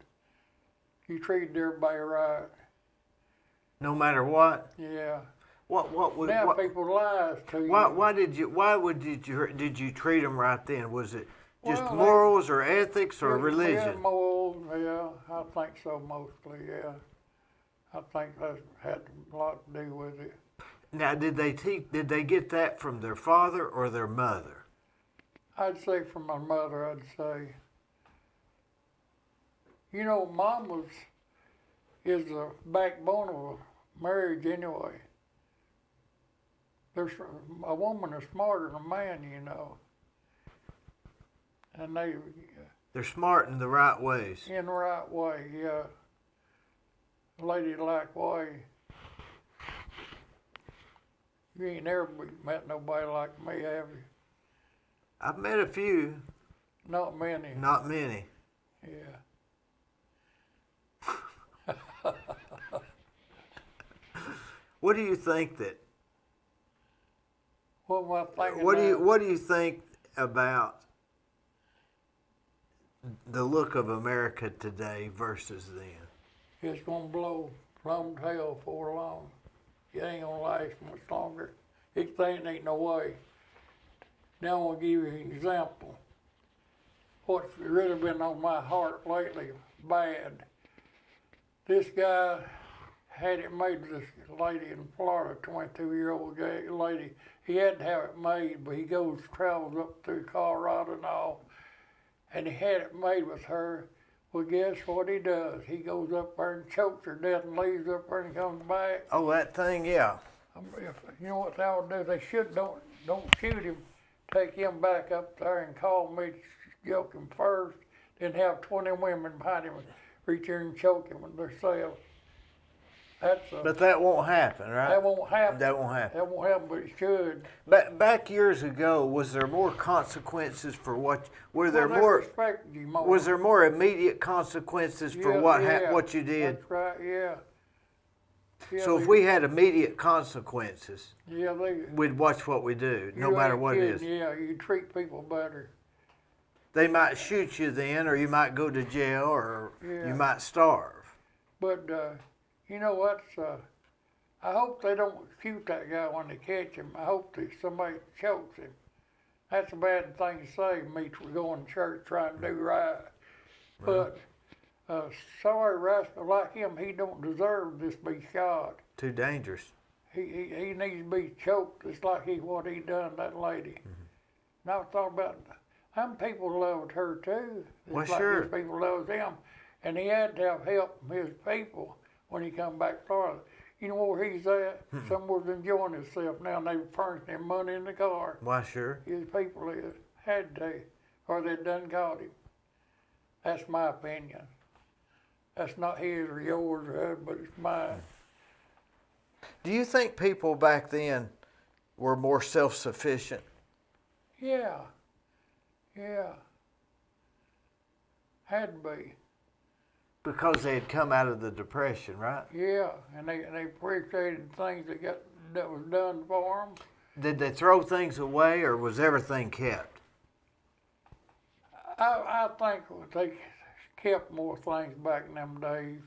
you treated everybody right. No matter what? Yeah. Now people lies to you. Why did you treat them right then? Was it just morals or ethics or religion? Yeah, morals, yeah. I think so mostly, yeah. I think that had a lot to do with it. Now, did they get that from their father or their mother? I'd say from my mother, I'd say. Mom is the backbone of a marriage anyway. There's a woman is smarter than a man, and they're smart in the right ways. In the right way, yeah. Ladylike way. You ain't never met nobody like me, have you? I've met a few. Not many. Not many. Yeah. What do you think that? What am I thinking? What do you think about the look of America today versus then? It's gonna blow plumb to hell before long. It ain't gonna last much longer. It ain't no way. Now I'm gonna give you an example. What's really been on my heart lately, bad. This guy had it made with this lady in Florida, 22-year-old lady. He had to have it made, but he travels up through Colorado and all, and he had it made with her. Well, guess what he does? He goes up there and chokes her to death and leaves her up there and comes back. Oh, that thing, yeah. You know what they ought to do? They don't shoot him. Take him back up there and call me to choke him first, then have 20 women behind him reach in and choke him with themselves. But that won't happen, right? That won't happen. That won't happen. That won't happen, but it should. Back years ago, was there more consequences for what? Was there more immediate consequences for what you did? That's right. Yeah. So if we had immediate consequences, yeah, we'd watch what we do, no matter what it is. Yeah, you treat people better. They might shoot you then, or you might go to jail, or you might starve. But you know what? I hope they don't shoot that guy when they catch him. I hope that somebody chokes him. That's a bad thing to say, me going to church trying to do right. But sorry rascal like him, he don't deserve this to be shot. Too dangerous. He needs to be choked just like what he done to that lady. Mm-hmm. And I thought about them people loved her too. Well, like sure. These people loved him. And he had to have help from his people when he come back to Florida. You know where he's at? Somewhere's enjoying himself now, and they furnished him money in the car. Why, sure. His people had to, or they done got him. That's my opinion. That's not his or yours, but it's mine. Do you think people back then were more self-sufficient? Yeah. Had to be. Because they had come out of the Depression, right? Yeah, and they appreciated things that was done for them. Did they throw things away, or was everything kept? I think they kept more things back in them days.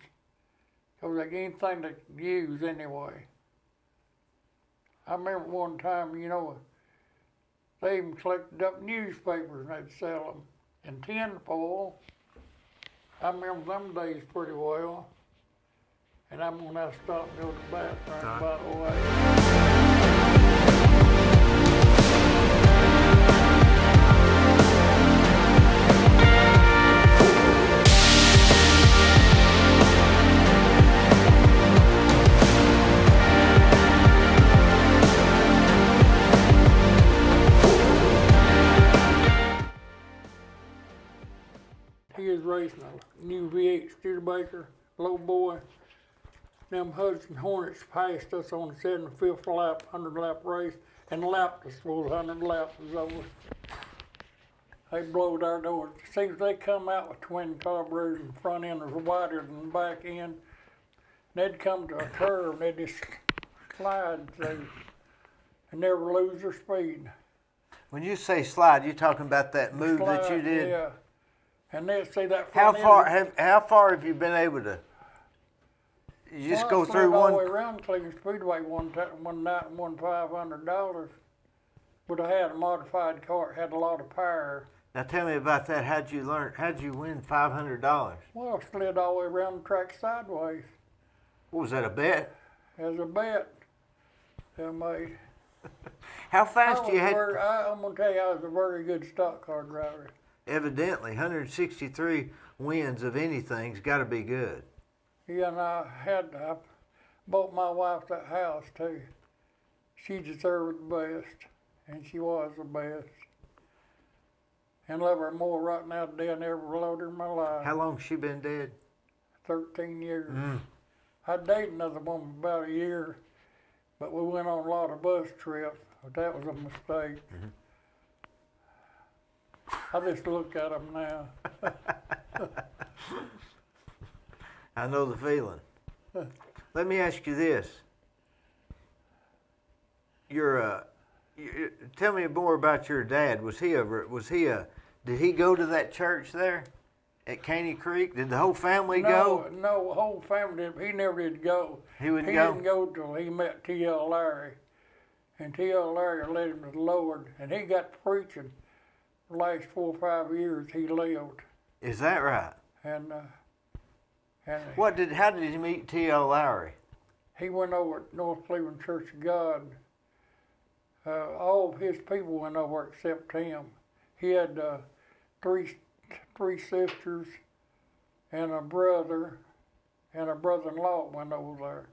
Because like anything they could use anyway. I remember one time, you know, they even collected up newspapers and they'd sell them in tin foil. I remember them days pretty well. And I'm gonna have to stop and go to the bathroom, by the way. He was racing a new V8 Studebaker, low boy. Them Hudson Hornets passed us on the 75th lap, 100-lap race, and lapped us before the 100 laps was over. They blowed our doors. See, they come out with twin carburetors, and the front end was wider than the back end. They'd come to a curve, and they'd just slide through and never lose their speed. When you say slide, you're talking about that move that you did? Yeah. And they'd say that How front end. how far have you been able to? You just go through all one. the way around Cleveland Speedway one night and won $500. But I had a modified car, it had a lot of power. Now tell me about that. How'd you win $500? Well, I slid all the way around the track sideways. What was that, a bet? As a bet. I made. How fast you had? I'm gonna tell you, I was a very good stock car driver. Evidently, 163 wins of anything's got to be good. Yeah, and I bought my wife that house too. She deserved the best, and she was the best. And love her more right now than I ever loved her in my life. How long's she been dead? 13 years. I dated another woman about a year, but we went on a lot of bus trips. But that was a mistake. I just look at them now. I know the feeling. Let me ask you this. Tell me more about your dad. Did he go to that church there at Caney Creek? Did the whole family go? No, the whole family didn't. He never did go. He wouldn't go? He didn't go till he met T.L. Larry. And T.L. Larry led him to the Lord. And he got to preaching. The last 4 or 5 years he lived. Is that right? And how did he meet T.L. Lowry? He went over at North Cleveland Church of God. All of his people went over except him. He had three sisters and a brother, and a brother-in-law went over there.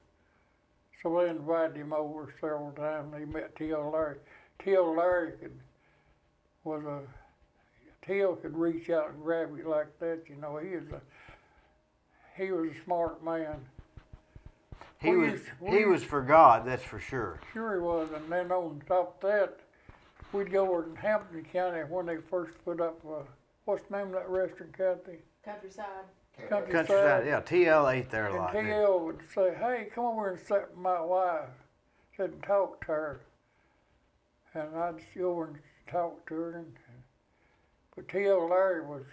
So they invited him over several times. He met T.L. Larry. T.L. Larry T.L. could reach out and grab you like that. You know, he was a smart man. He was for God, that's for sure. Sure he was. And then on top of that, we'd go over in Hampton County when they first put up, what's the name of that restaurant, Kathy? Countryside. Countryside, yeah. T.L. ate there a lot. And T.L. would say, hey, come over and sit with my wife. Sit and talk to her. And I'd just go over and talk to her. But T.L. Larry was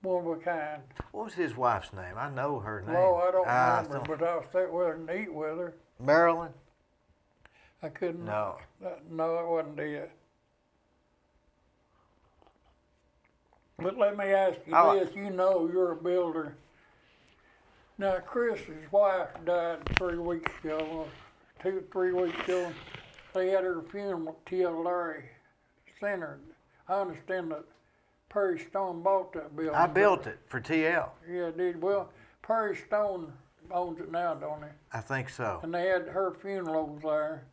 one of a kind. What was his wife's name? I know her name. Oh, I don't remember, but I'll sit with her and eat with her. Marilyn? I couldn't. No. No, it wasn't it. But let me ask you this. You know you're a builder. Now, Chris's wife died 3 weeks ago, 2 or 3 weeks ago. They had her funeral at T.L. Larry Center. I understand that Perry Stone bought that building. I built it for T.L. Yeah, did. Well, Perry Stone owns it now, don't he? I think so. And they had her funeral over there.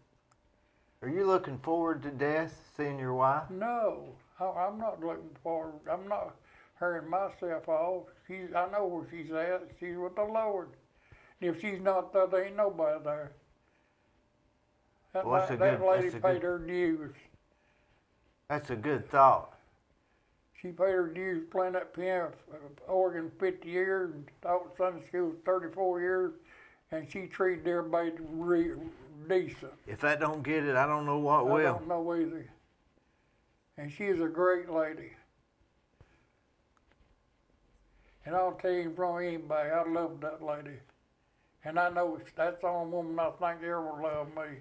Are you looking forward to death, seeing your wife? No, I'm not looking forward. I'm not hurrying myself off. I know where she's at. She's with the Lord. And if she's not there, there ain't nobody there. That lady paid her dues. That's a good thought. She paid her dues playing that piano, organ 50 years, and taught Sunday school 34 years, and she treated everybody decent. If that don't get it, I don't know what will. I don't know either. And she's a great lady. And I'll tell you from anybody, I love that lady. And I know that's the only woman I think ever loved me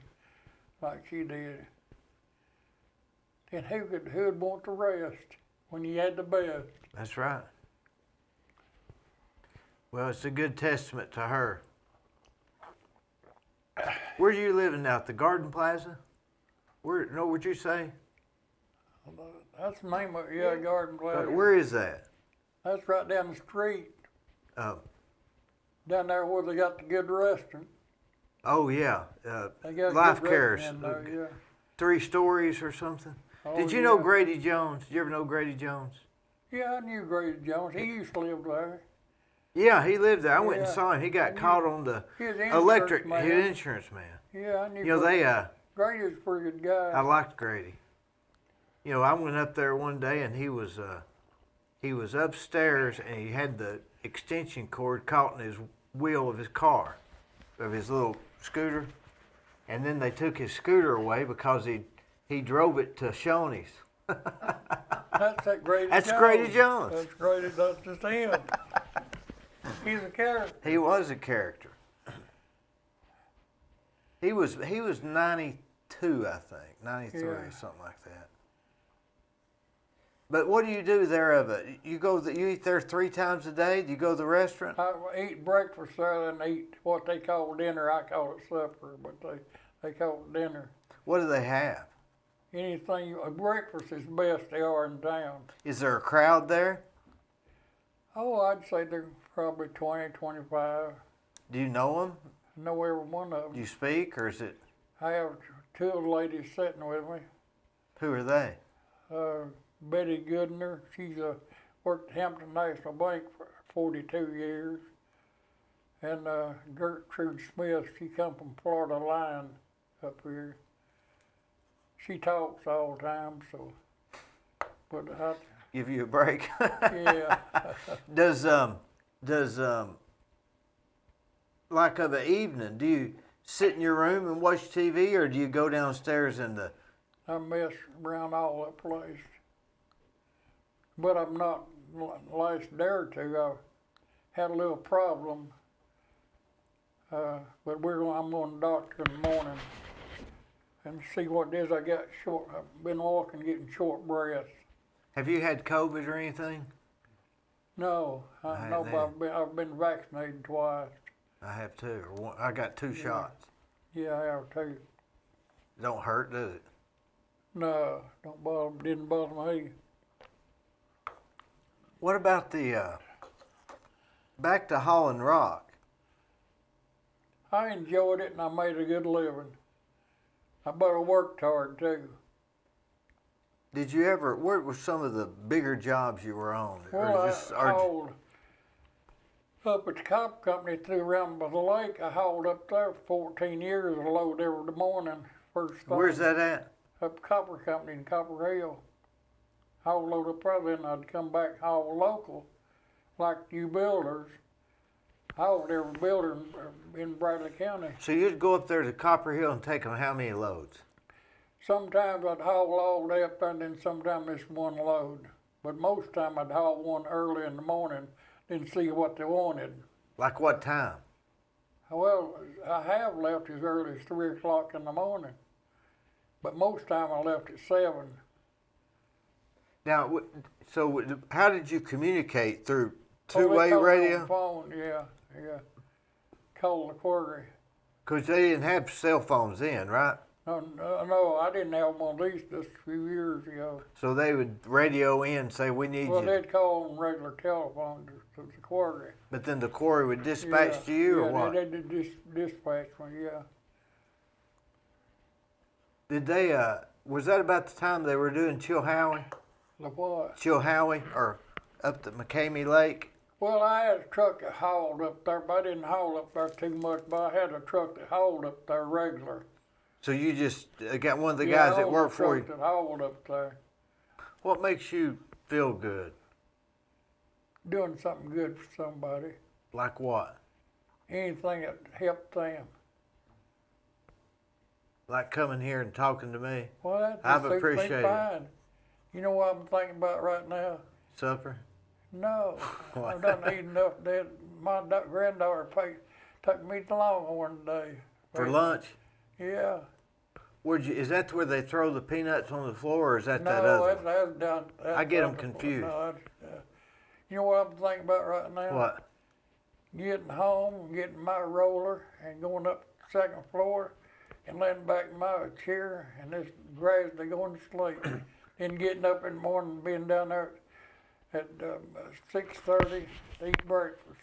like she did. And who'd want the rest when you had the best? That's right. Well, it's a good testament to her. Where are you living now? At the Garden Plaza? What'd you say? That's the name of it, Garden Plaza. Where is that? That's right down the street. Oh. Down there where they got the good restaurant. Oh, yeah. They got Life Cares. there, yeah. 3 stories or something? Oh, Did you know Grady Jones? Did you ever know Grady Jones? Yeah, I knew Grady Jones. He used to live there. Yeah, he lived there. I went and saw him. He got caught on the electric. He was an insurance man. Yeah, I knew. You know, Grady's a pretty good guy. I liked Grady. You know, I went up there one day and he was upstairs and he had the extension cord caught in his wheel of his car, of his little scooter, and then they took his scooter away because he drove it to Shoney's. That's that Grady That's Jones. Grady Jones. That's Grady. That's just him. He's a character. He was a character. He was 92, I think, 93, something like that. But what do you do there of it? You eat there 3 times a day? Do you go to the restaurant? I eat breakfast there and eat what they call dinner. I call it supper, but they call it dinner. What do they have? Anything. Breakfast is the best they are in town. Is there a crowd there? Oh, I'd say there's probably 20, 25. Do you know them? I know every one of them. Do you speak, or is it? I have 2 of the ladies sitting with me. Who are they? Betty Goodner, she's worked at Hampton National Bank for 42 years. And Gertrude Smith, she come from Florida Line up here. She talks all the time, so, but Give you a break. yeah. Does like of an evening, do you sit in your room and watch TV, or do you go downstairs in the? I mess around all that place. But I'm not, last day or 2, I had a little problem. But I'm going to the doctor in the morning and see what it is. I've been walking, getting short breath. Have you had COVID or anything? No, I've been vaccinated twice. I have too. I got 2 shots. Yeah, I have too. Don't hurt, does it? No, didn't bother me. What about back to Holland Rock? I enjoyed it and I made a good living. I better worked hard too. Did you ever, what were some of the bigger jobs you were on? Well, I hauled up at the copper company through around by the lake. I hauled up there for 14 years, a load every morning. First thing. Where's that at? Up copper company in Copper Hill. Haul load up there, then I'd come back haul local, like you builders. Hauled every builder in Bradley County. So you'd go up there to Copper Hill and take them how many loads? Sometimes I'd haul all day up there, and then sometimes it's one load. But most time I'd haul one early in the morning, then see what they wanted. Like what time? Well, I have left as early as 3 o'clock in the morning. But most time I left at 7. Now, so how did you communicate? Through two-way radio? On the phone, yeah. Call the quarry. Because they didn't have cell phones then, right? No, I didn't have one of these just a few years ago. So they would radio in and say, we need you. Well, they'd call on regular telephone to the quarry. But then the quarry would dispatch to you, or what? Yeah, they did dispatch me, yeah. Did they, was that about the time they were doing Chilhowie? The what? Chilhowie, or up the McCamey Lake? Well, I had a truck that hauled up there, but I didn't haul up there too much, but I had a truck that hauled up there regular. So you just got one of the guys that worked for you? That hauled up there. What makes you feel good? Doing something good for somebody. Like what? Anything that helped them. Like coming here and talking to me? Well, that I've suits me appreciated it. fine. You know what I'm thinking about right now? Supper? No, I've done eaten enough. That my granddaughter took me to Longhorn today. For lunch? Yeah. Is that where they throw the peanuts on the floor, or is that No, that other one? that's down. That's I get them down the- confused. No, you know what I'm thinking about right now? What? Getting home, getting my roller, and going up the second floor, and laying back in my chair, and this gradually going to sleep. Then getting up in the morning, and being down there at 6:30 to eat breakfast.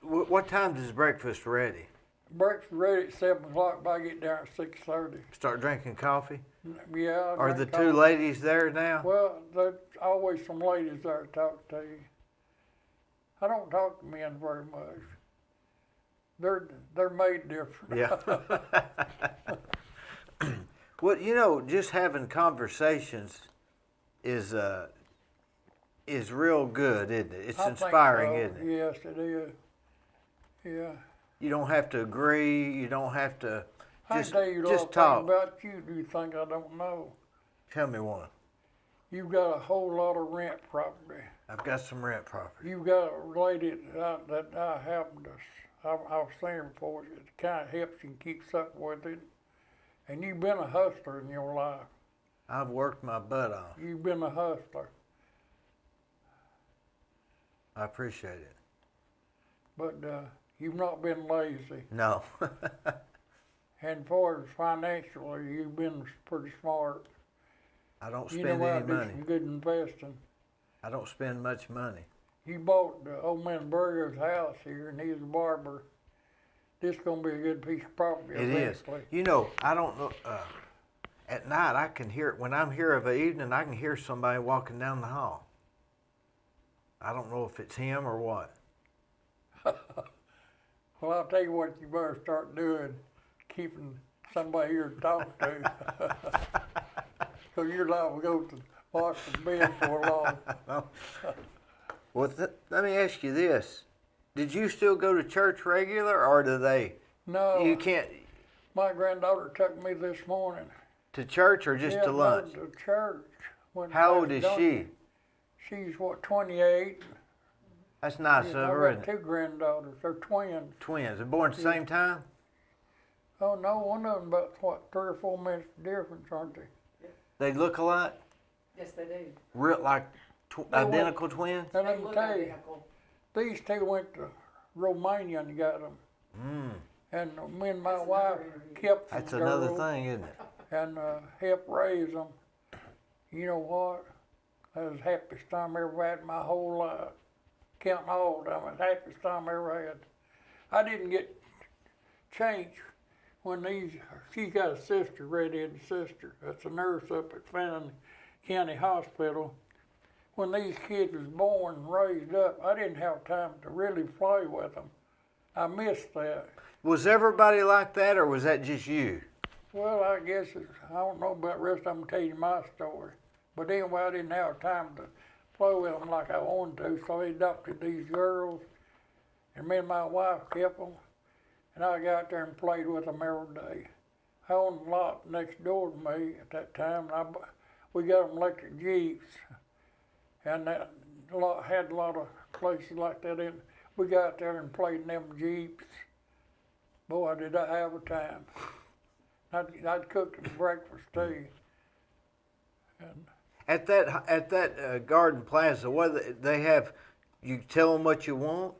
What time does breakfast ready? Breakfast ready at 7 o'clock, but I get down at 6:30. Start drinking coffee? Yeah. Are the two ladies there now? Well, there's always some ladies there to talk to you. I don't talk to men very much. They're made different. Yeah. Well, just having conversations is real good, isn't it? It's I think inspiring, so. isn't it? Yes, it is. Yeah. You don't have to agree. You don't have to I tell you just talk. about you. Do you think I don't know? Tell me one. You've got a whole lot of rent property. I've got some rent property. You've got a lady that I happen to. I was saying before, it kind of helps you keep up with it. And you've been a hustler in your life. I've worked my butt off. You've been a hustler. I appreciate it. But you've not been lazy. No. And for financially, you've been pretty smart. I don't You spend know how any to do money. some good investing. I don't spend much money. You bought the old man Burger's house here, and he's a barber. This is gonna be a good piece of property. It is. eventually. I don't know. At night, I can hear, when I'm here of an evening, I can hear somebody walking down the hall. I don't know if it's him or what. Well, I'll tell you what you better start doing, keeping somebody here to talk to. So you're liable to go to Washington bed for long. Well, let me ask you this. Did you still go to church regular, or do they? No. You can't. My granddaughter took me this morning. To church or just to lunch? To church. How old is she? She's, 28? That's nice of her, I've isn't got it? two granddaughters. They're twins. Twins. They're born at the same time? Oh, no, one of them about, 3 or 4 minutes difference, aren't they? They look alike? Yes, they do. Real, like identical twins? And They let me look tell you, identical. these two went to Romania and got them. Mm. And me and my That's wife another kept them That's another girls thing, isn't it? and helped raise them. You know what? That was the happiest time I ever had in my whole life. Counting all of them, the happiest time I ever had. I didn't get changed when she's got a sister, redheaded sister, that's a nurse up at Fannin County Hospital. When these kids was born and raised up, I didn't have time to really play with them. I missed that. Was everybody like that, or was that just you? Well, I guess I don't know about the rest. I'm gonna tell you my story. But anyway, I didn't have time to play with them like I wanted to, so I adopted these girls, and me and my wife kept them, and I got there and played with them every day. I owned a lot next door to me at that time, and we got them electric Jeeps, and that had a lot of places like that in. We got there and played in them Jeeps. Boy, did I have a time. I'd cook them breakfast too. And At that Garden Plaza, what they have, you tell them what you want.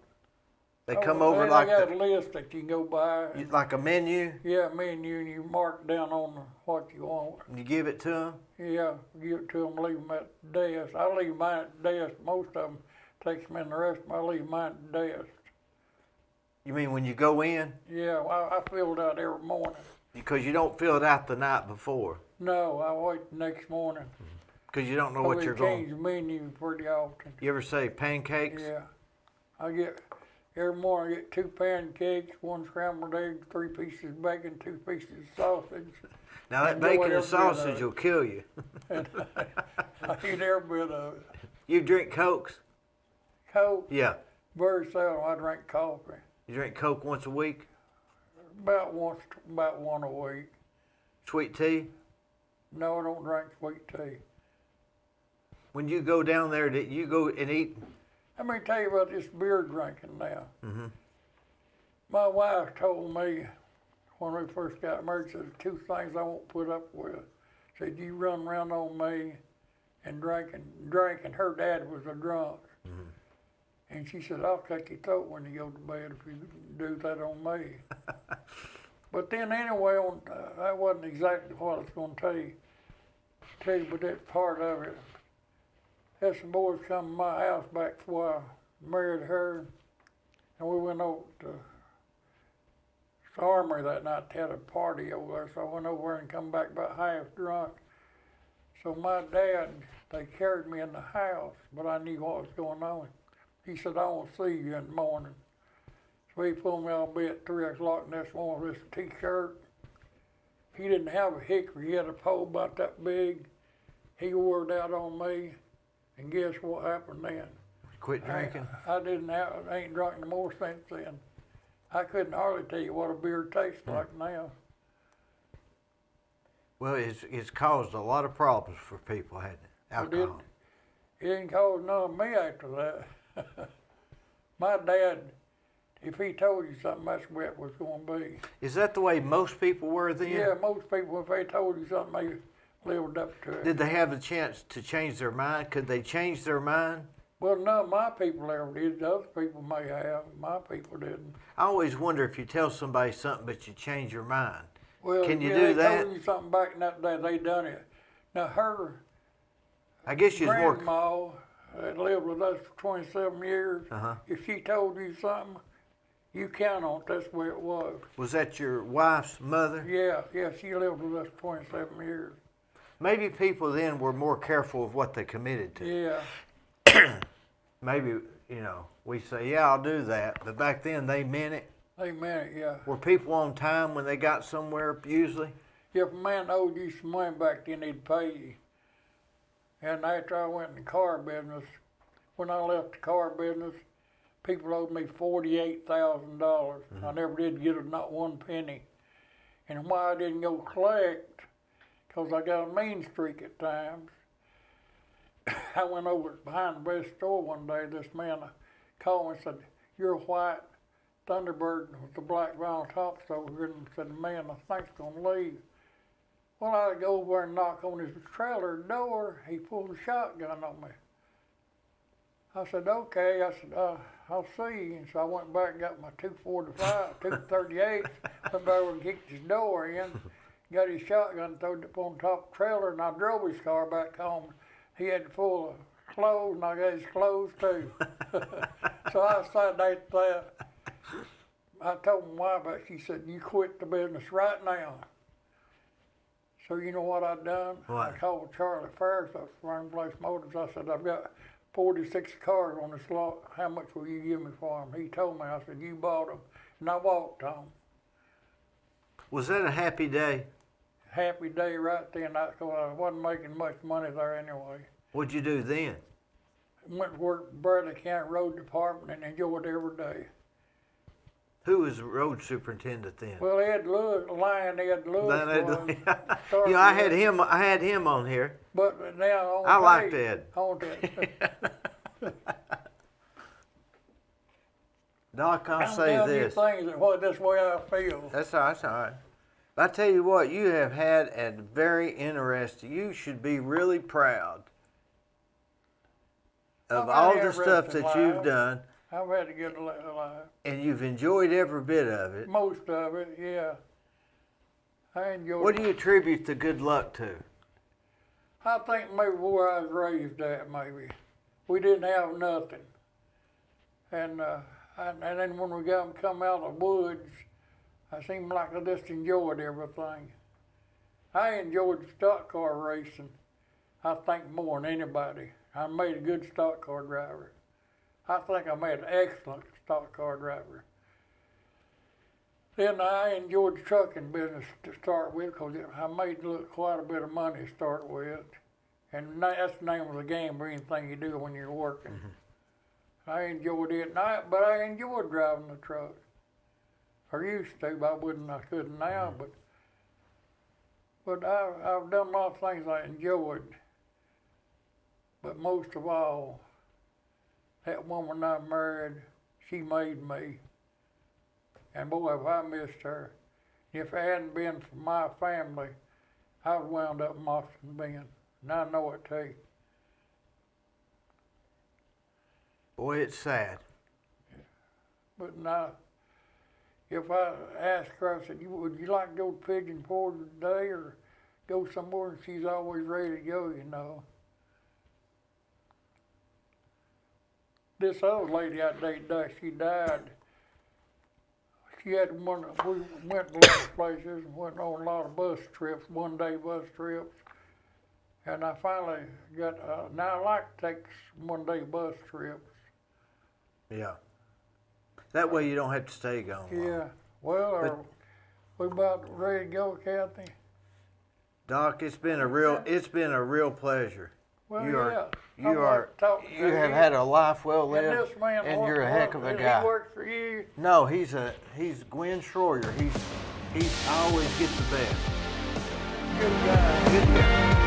They come over they like got a list that you can go by. like a menu. Yeah, menu, and you mark down on what you want. You give it to them. Yeah, give it to them, leave them at the desk. I leave mine at the desk. Most of them takes them in the rest. I leave mine at the desk. You mean when you go in? Yeah, well, I fill it out every morning. Because you don't fill it out the night before. No, I wait the next morning. Because you don't know So what we you're change going. the menu pretty often. You ever say pancakes? Yeah, every morning I get 2 pancakes, 1 scrambled egg, 3 pieces of bacon, 2 pieces of sausage. Now that Enjoy bacon every and bit of sausage it. will kill you. And I eat every bit of it. You drink Cokes? Coke? Yeah. Very seldom. I drink coffee. You drink Coke once a week? About one a week. Sweet tea? No, I don't drink sweet tea. When you go down there, do you go and eat? Let me tell you about this beer drinking now. Mm-hmm. My wife told me when we first got married, said, 2 things I won't put up with. Said, you run around on me and drink, and her dad was a drunk. Mm-hmm. And she said, I'll cut your throat when you go to bed if you do that on me. But then anyway, that wasn't exactly what I was going to tell you, but that part of it. Had some boys come to my house back before I married her, and we went over to the armory that night. They had a party over there, so I went over and come back about half drunk. So my dad, they carried me in the house, but I knew what was going on. He said, I won't see you in the morning. So he pulled me out of bed at 3 o'clock next morning with this T-shirt. He didn't have a hickory. He had a pole about that big. He wore it out on me. And guess what happened then? Quit drinking? I ain't drunk no more since then. I couldn't hardly tell you what a beer tastes like now. Well, it's caused a lot of problems for people, hasn't it? Alcohol. It didn't cause none of me after that. My dad, if he told you something, that's the way it was going to be. Is that the way most people were then? Yeah, most people, if they told you something, they lived up to it. Did they have a chance to change their mind? Could they change their mind? Well, none of my people ever did. The other people may have. My people didn't. I always wonder if you tell somebody something but you change your mind. Well, can you do that? They told you something back in that day, they done it. Now her I guess she's more. Grandma that lived with us for 27 years. If she told you something, you count on it. That's the way it was. Was that your wife's mother? Yeah, she lived with us for 27 years. Maybe people then were more careful of what they committed to. Yeah. Maybe, we say, yeah, I'll do that. But back then, they meant it. They meant it, yeah. Were people on time when they got somewhere, usually? If a man owed you some money back then, he'd pay you. And after I went in the car business, when I left the car business, people owed me $48,000. I never did get not one penny. And why I didn't go collect, because I got a mean streak at times. I went over behind the best store one day. This man called me and said, "You're a white Thunderbird with the black vinyl tops over here." And said, "Man, I think it's going to leave." Well, I go over and knock on his trailer door. He pulled a shotgun on me. I said, "Okay." I said, "I'll see you." And so I went back and got my 245, 238, went over and kicked his door in, got his shotgun, threw it up on top of the trailer, and I drove his car back home. He had it full of clothes, and I got his clothes too. So I sat there at that. I told my wife, she said, "You quit the business right now." So you know what I done? What? I called Charlie Ferris up from Place Motors. I said, "I've got 46 cars on this lot. How much will you give me for them?" He told me. I said, "You bought them." And I walked home. Was that a happy day? Happy day right then. I wasn't making much money there anyway. What'd you do then? Went to work at Bradley County Road Department and enjoyed every day. Who was the road superintendent then? Well, Ed Lewis. I had him on here. But now I liked Ed. Doc, I'll say this. That's the way I feel. That's all right. I tell you what, you have had a very interesting. You should be really proud of all the stuff that you've done. I've had a good life. And you've enjoyed every bit of it. Most of it, yeah. I enjoyed it. What do you attribute the good luck to? I think maybe where I was raised at, maybe. We didn't have nothing. And then when we come out of the woods, I seemed like I just enjoyed everything. I enjoyed stock car racing, I think, more than anybody. I made a good stock car driver. I think I made an excellent stock car driver. Then I enjoyed the trucking business to start with, because I made quite a bit of money to start with. And that's the name of the game or anything you do when you're working. I enjoyed it, but I enjoyed driving the truck. I used to, but I couldn't now, but I've done a lot of things I enjoyed. But most of all, that woman I married, she made me. And boy, have I missed her. If it hadn't been for my family, I would wound up in Austin Bend. And I know it too. Boy, it's sad. But now, if I asked her, I said, would you like to go to Pigeon Forge today or go somewhere? And she's always ready to go, you know. This other lady I dated, she died. She had we went to a lot of places and went on a lot of bus trips, one-day bus trips. And I finally got, now I like to take one-day bus trips. Yeah. That way you don't have to stay gone long. Yeah. Well, we about ready to go, Kathy? Doc, it's been a real pleasure. Well, you have had a life well lived, and you're a heck of a guy. He works for you? No, he's Gwen Schroyer. He's always gets the best. Good guy. Good guy.